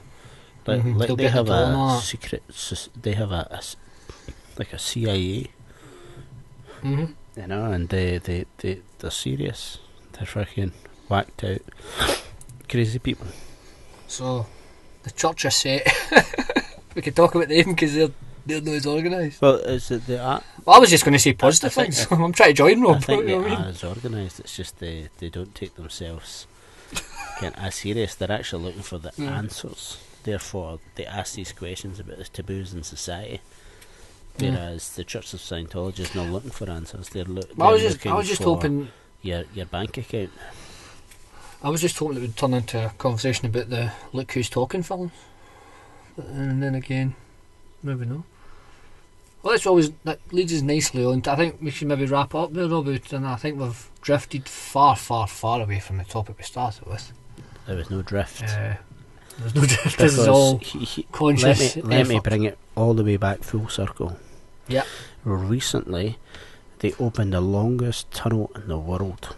Like they have a secret. They have a like a CIA. You know, and they're serious. They're fucking whacked out, crazy people. So, the church is set. We can talk about them because they're not as organised. Well, is it they are? Well, I was just going to say positive things. I'm trying to join Rob. I think they are as organised. It's just they don't take themselves as serious. They're actually looking for the answers. Therefore, they ask these questions about the taboos in society. Whereas the Church of Scientology is not looking for answers. They're looking I was just hoping your bank account. I was just hoping it would turn into a conversation about the Look Who's Talking films. And then again, maybe not. Well, that leads us nicely on to, I think we should maybe wrap up there, Robert, and I think we've drifted far, far, far away from the topic we started with. There was no drift. There's no drift. This is all conscious. Let me bring it all the way back full circle. Yeah. Recently, they opened the longest tunnel in the world.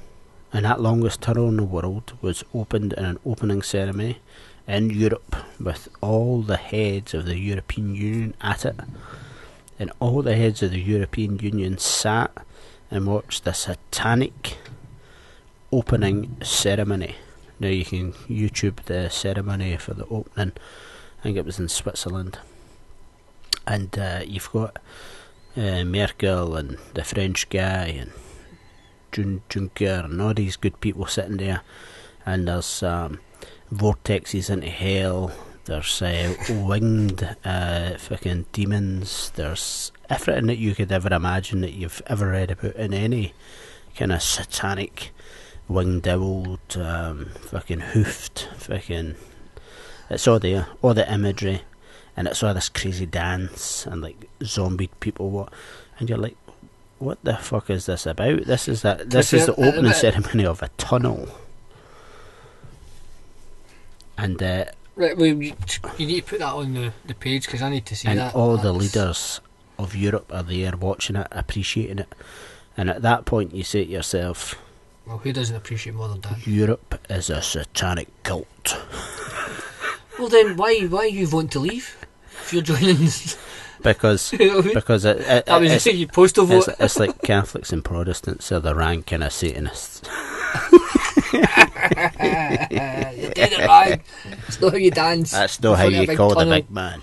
And that longest tunnel in the world was opened in an opening ceremony in Europe with all the heads of the European Union at it. And all the heads of the European Union sat and watched the satanic opening ceremony. Now you can YouTube the ceremony for the opening. I think it was in Switzerland. And you've got Merkel and the French guy and Juncker and all these good people sitting there. And there's vortexes into hell. There's winged fucking demons. There's everything that you could ever imagine that you've ever read about in any kind of satanic winged devil, fucking hoofed, fucking. It's all there, all the imagery, and it's all this crazy dance and like zombie people. And you're like, what the fuck is this about? This is the opening ceremony of a tunnel. And right, well, you need to put that on the page because I need to see and that. And all the leaders of Europe are there watching it, appreciating it. And at that point you say to yourself, well, who doesn't appreciate modern dance? Europe is a satanic cult. Well then, why you want to leave if you're joining? Because it's you postal vote. It's like Catholics and Protestants are the rank kind of Satanists. You did it wrong. It's not how you dance. That's not how you call the big man.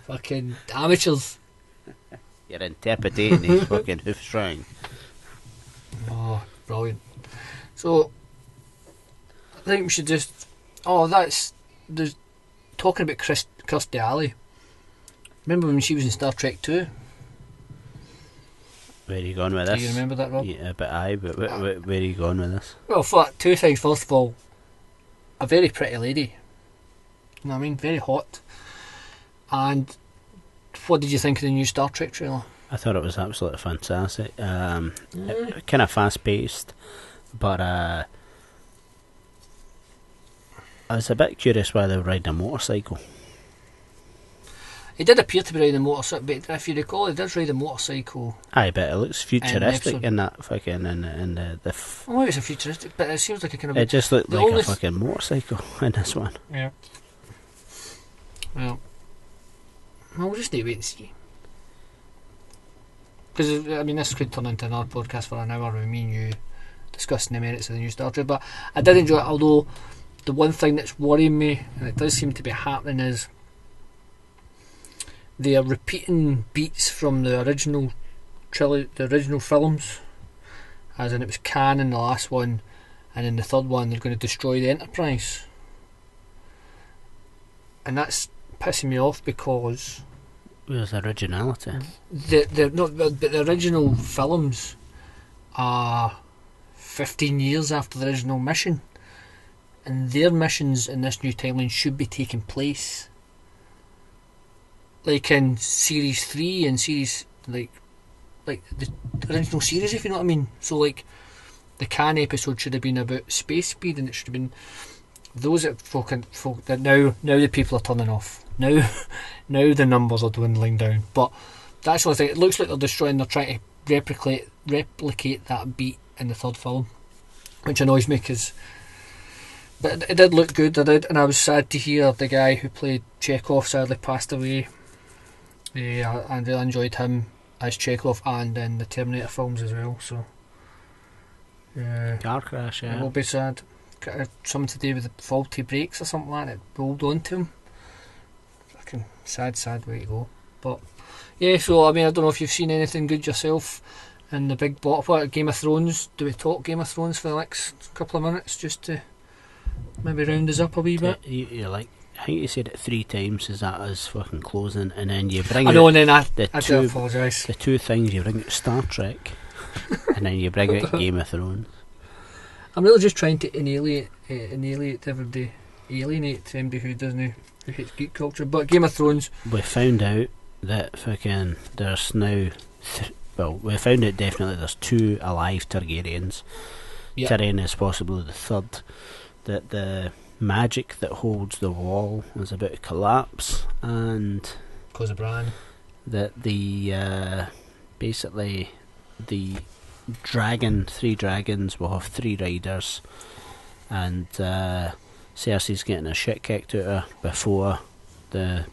Fucking amateurs. You're interpreting his fucking hoofs wrong. Oh, brilliant. So, I think we should just. Oh, there's talking about Kirstie Alley. Remember when she was in Star Trek 2? Where are you going with this? Do you remember that, Rob? Yeah, but where are you going with this? Well, for two things. First of all, a very pretty lady. You know what I mean? Very hot. And what did you think of the new Star Trek trailer? I thought it was absolutely fantastic. Kind of fast paced, but I was a bit curious why they were riding a motorcycle. He did appear to be riding a motorcycle, but if you recall, he did ride a motorcycle. Aye, but it looks futuristic in that fucking in the. Well, it's a futuristic, but it seems like a kind of. It just looked like a fucking motorcycle in this one. Yeah. Well, we'll just need to wait and see. Because I mean, this could turn into another podcast for an hour with me and you discussing the merits of the new Star Trek. But I did enjoy it. Although the one thing that's worrying me, and it does seem to be happening, is they are repeating beats from the original trilogy, the original films, as in it was Khan in the last one, and in the third one they're going to destroy the Enterprise, and that's pissing me off because there's originality. The original films are 15 years after the original mission, and their missions in this new timeline should be taking place like in series 3 and series like the original series, if you know what I mean. So like the Khan episode should have been about space speed, and it should have been those that folk that now the people are turning off. Now the numbers are dwindling down. But that's what I think. It looks like they're trying to replicate that beat in the third film, which annoys me but it did look good. And I was sad to hear the guy who played Chekhov sadly passed away. Yeah, I really enjoyed him as Chekhov and in the Terminator films as well. So car crash, it will be sad. Something to do with the faulty brakes or something like that. It rolled onto him. Fucking sad way to go. But yeah, so I mean, I don't know if you've seen anything good yourself in the big what Game of Thrones. Do we talk Game of Thrones for the next couple of minutes just to maybe round us up a wee bit? You're like, I think you said it 3 times. Is that us fucking closing, and then you bring? I know, and then I do apologise. The 2 things you bring out Star Trek, and then you bring out Game of Thrones. I'm really just trying to alienate everybody, who doesn't, who hates geek culture. But Game of Thrones, we found out that fucking there's now, we found out definitely there's 2 alive Targaryens. Yep. Tyrion is possibly the 3rd. That the magic that holds the wall is about to collapse, and because of Bran. That the basically the 3 dragons will have 3 riders, and Cersei's getting a shit kicked out of her before the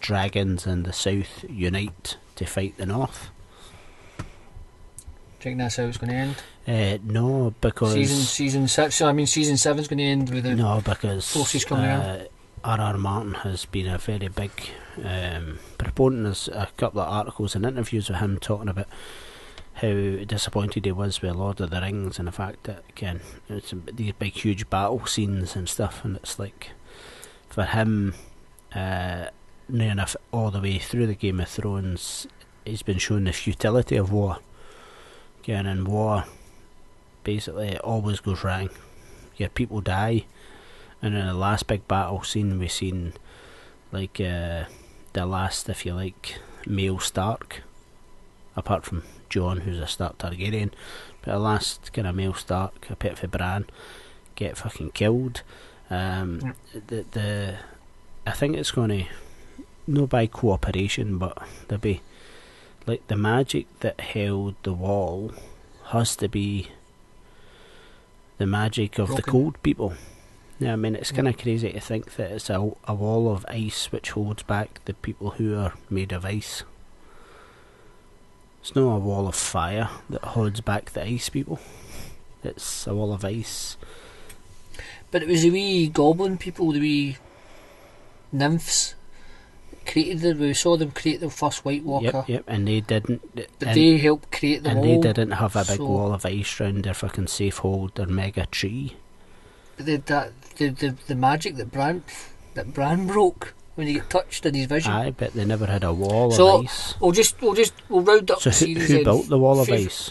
dragons in the south unite to fight the north. Do you think that's how it's going to end? No, because season 6. So I mean, season 7's going to end with the forces coming in. R.R. Martin has been a very big proponent. There's a couple of articles and interviews with him talking about how disappointed he was with Lord of the Rings and the fact that, again, it's these big huge battle scenes and stuff, and it's like, for him, near enough all the way through the Game of Thrones, he's been shown the futility of war. Again, in war, basically it always goes wrong. Your people die, and in the last big battle scene we seen, like, the last, if you like, male Stark, apart from Jon, who's a Stark Targaryen, but the last kind of male Stark, a pet for Bran, get fucking killed. I think it's going to, not by cooperation, but there'll be, like, the magic that held the wall has to be the magic of the cold people. Yeah, I mean, it's kind of crazy to think that it's a wall of ice which holds back the people who are made of ice. It's not a wall of fire that holds back the ice people. It's a wall of ice. But it was the wee goblin people, the wee nymphs, we saw them create the first White Walker. Yep, and they didn't. But they helped create the wall. And they didn't have a big wall of ice round their fucking safe hold, their mega tree. But the magic that Bran broke when he get touched in his vision. Aye, but they never had a wall of ice. We'll round up so the series. Who built the wall of ice?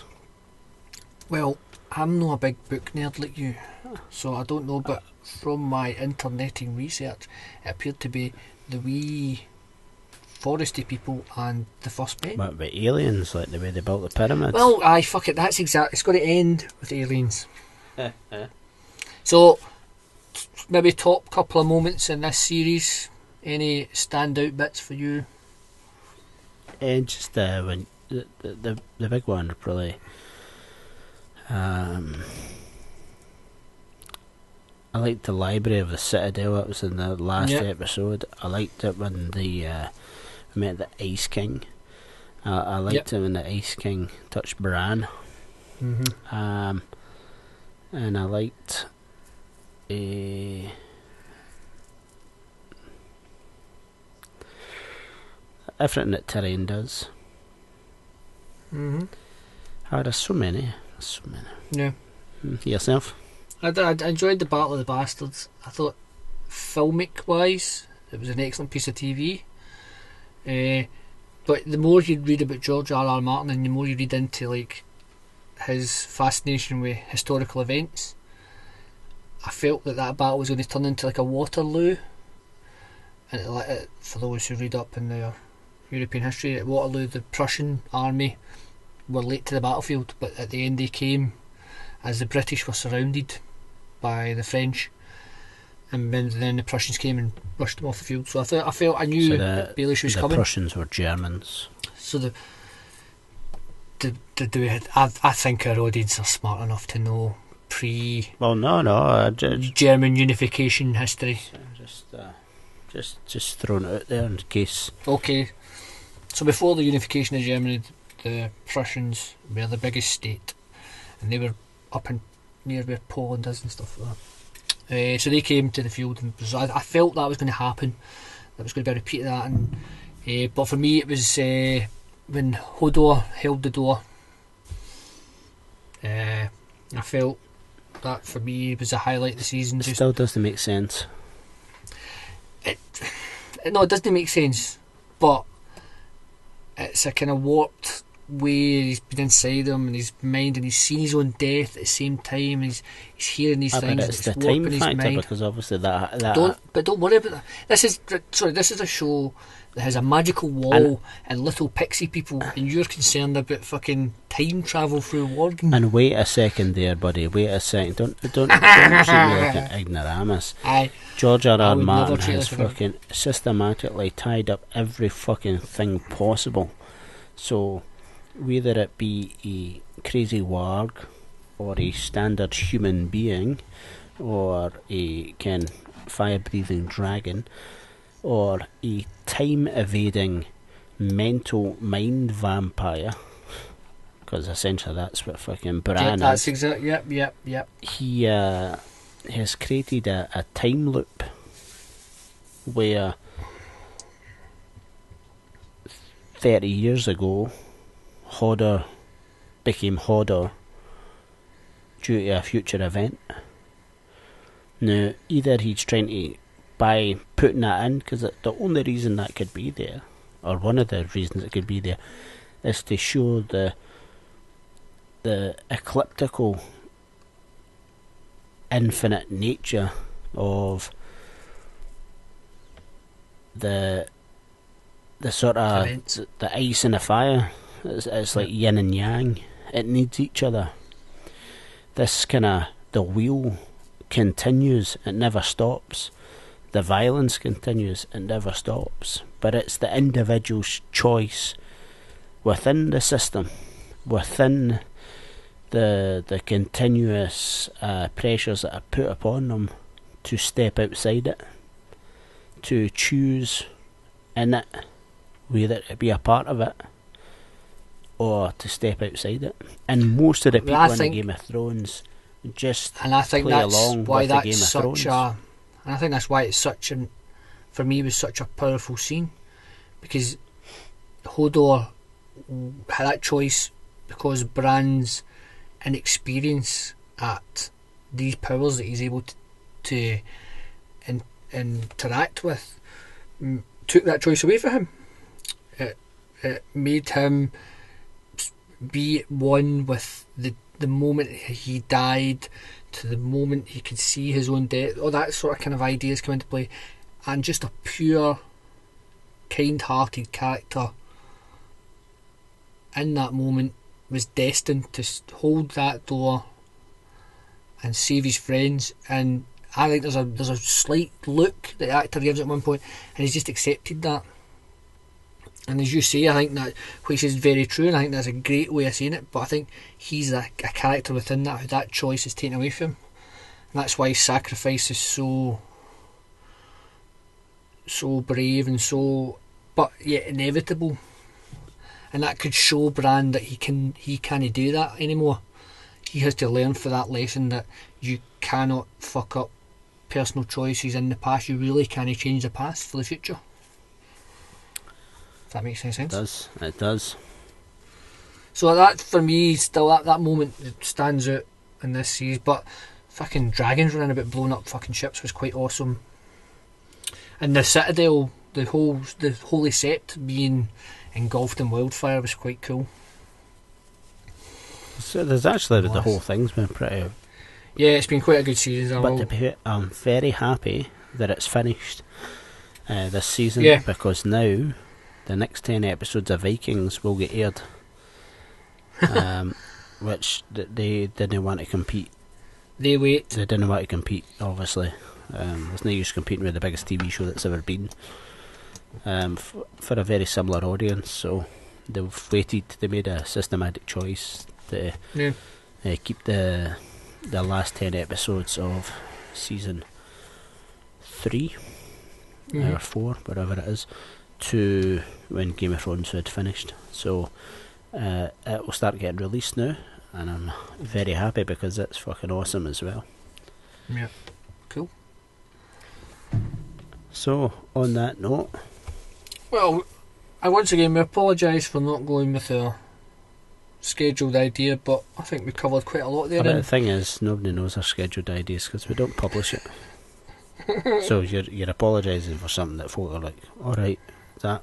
Well, I'm not a big book nerd like you, so I don't know, but from my interneting research, it appeared to be the wee foresty people and the first men. What about aliens, like the way they built the pyramids? Well, aye, fuck it, that's exact. It's going to end with aliens. So, maybe top couple of moments in this series. Any standout bits for you? Just when the big one probably. I liked the Library of the Citadel. That was in the last episode. I liked it when they met the Ice King. I liked it when the Ice King touched Bran. Mm-hmm. And I liked everything that Tyrion does. Mm-hmm. There's so many. Yeah. Yourself? I enjoyed the Battle of the Bastards. I thought, filmic wise, it was an excellent piece of TV. But the more you read about George R.R. Martin, and the more you read into like his fascination with historical events, I felt that battle was going to turn into like a Waterloo. And for those who read up in their European history. At Waterloo, the Prussian army were late to the battlefield, but at the end they came as the British were surrounded by the French, and then the Prussians came and rushed them off the field. So I knew that Baelish was coming. The Prussians were Germans. So I think our audience are smart enough to know German unification history. Just throwing it out there in case. Okay, so before the unification of Germany, the Prussians were the biggest state, and they were up in near where Poland is and stuff like that. So they came to the field, and I felt that was going to happen. That was going to be a repeat of that, and but for me it was when Hodor held the door. I felt that for me was a highlight of the season. It still doesn't make sense. No, it doesn't make sense, but it's a kind of warped way. He's been inside him and his mind, and he's seen his own death at the same time. And he's hearing these things. But it's the time factor, because obviously that. Don't worry about that. This is a show that has a magical wall and little pixie people, and you're concerned about fucking time travel through Worgen. And wait a second there, buddy. Wait a second. Don't treat me like an ignoramus. Aye. George R.R. Martin has fucking systematically tied up every fucking thing possible. So whether it be a crazy warg, or a standard human being, or a fire-breathing dragon, or a time-evading mental mind vampire, because essentially that's what fucking Bran is. That's exactly. Yep. He has created a time loop where 30 years ago Hodor became Hodor due to a future event. Now, either he's trying to, by putting that in, because the only reason that could be there, or one of the reasons it could be there, is to show the ecliptical infinite nature of the sort of the ice and the fire. It's like yin and yang. It needs each other. This kind of, the wheel continues, it never stops. The violence continues, it never stops. But it's the individual's choice within the system, within the continuous pressures that are put upon them, to step outside it, to choose in it, whether it be a part of it or to step outside it. And most of the people in the Game of Thrones just play along with the Game of Thrones. And I think that's why it's such an, for me, was such a powerful scene, because Hodor had that choice because Bran's inexperience at these powers that he's able to interact with took that choice away from him. It made him be one with the moment he died to the moment he could see his own death. All that sort of kind of ideas come into play, and just a pure kind-hearted character in that moment was destined to hold that door and save his friends. And I think there's a slight look that the actor gives at one point, and he's just accepted that. And as you say, I think that, which is very true, and I think that's a great way of saying it, but I think he's a character within that, who that choice is taken away from him. And that's why his sacrifice is so brave and so, but yet inevitable. And that could show Bran that he can't do that anymore. He has to learn for that lesson that you cannot fuck up personal choices in the past. You really can't change the past for the future. If that makes any sense. It does. So that, for me, still that moment stands out in this series. But fucking dragons running about blowing up fucking ships was quite awesome. And the Citadel, the holy sept being engulfed in wildfire was quite cool. So there's actually the whole thing's been pretty. Yeah, it's been quite a good season. But I'm very happy that it's finished this season, because now the next 10 episodes of Vikings will get aired. Which they didn't want to compete. They didn't want to compete, obviously. There's no use competing with the biggest TV show that's ever been. For a very similar audience, so they've waited. They made a systematic choice to keep the last 10 episodes of season 3 or 4, whatever it is, to when Game of Thrones had finished. So it will start getting released now, and I'm very happy because it's fucking awesome as well. Yeah, cool. So on that note, well, once again we apologise for not going with our scheduled idea, but I think we covered quite a lot there. But the thing is, nobody knows our scheduled ideas because we don't publish it. So you're apologising for something that folk are like, alright, that.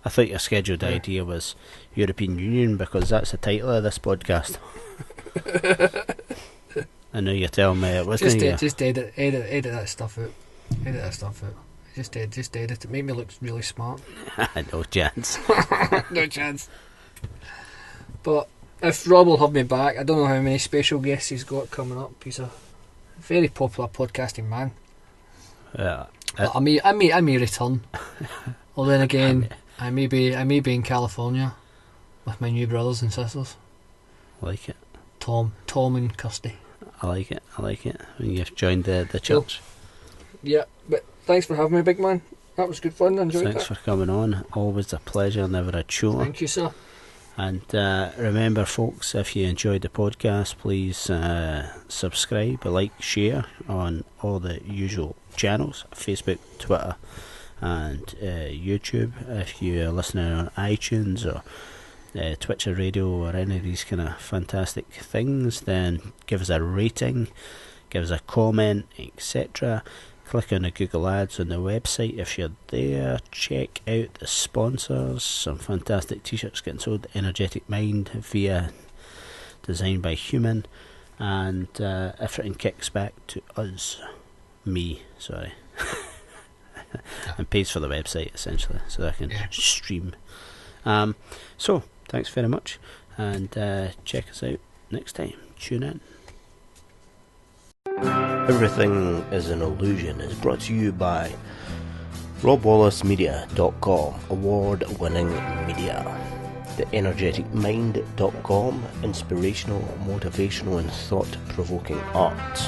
I thought your scheduled idea was European Union because that's the title of this podcast. I know you're telling me it wasn't. Just edit that stuff out. Edit that stuff out. Just edit it. Make me look really smart. No chance. No chance. But if Rob will have me back, I don't know how many special guests he's got coming up. He's a very popular podcasting man. I may return. Well, then again, I may be in California with my new brothers and sisters. I like it. Tom and Kirsty. I like it. When you've joined the church. Yeah, but thanks for having me, big man. That was good fun. I enjoyed Thanks that. for coming on. Always a pleasure, never a chore. Thank you, sir. And remember, folks, if you enjoyed the podcast, please subscribe, like, share on all the usual channels, Facebook, Twitter and YouTube. If you're listening on iTunes or Twitch or radio or any of these kind of fantastic things, then give us a rating, give us a comment, etc. Click on the Google ads on the website if you're there. Check out the sponsors. Some fantastic t-shirts getting sold. Energetic Mind via Designed by Human, and everything kicks back to us. Sorry. And pays for the website essentially, so I can stream. So thanks very much, and check us out next time. Tune in. Everything is an Illusion is brought to you by RobWallaceMedia.com, award-winning media. TheEnergeticMind.com, inspirational, motivational and thought-provoking art.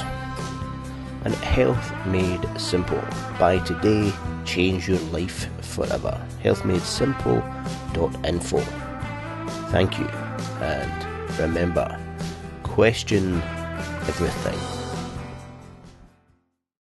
And Health Made Simple. Buy today, change your life forever. healthmadesimple.info. Thank you, and remember, question everything.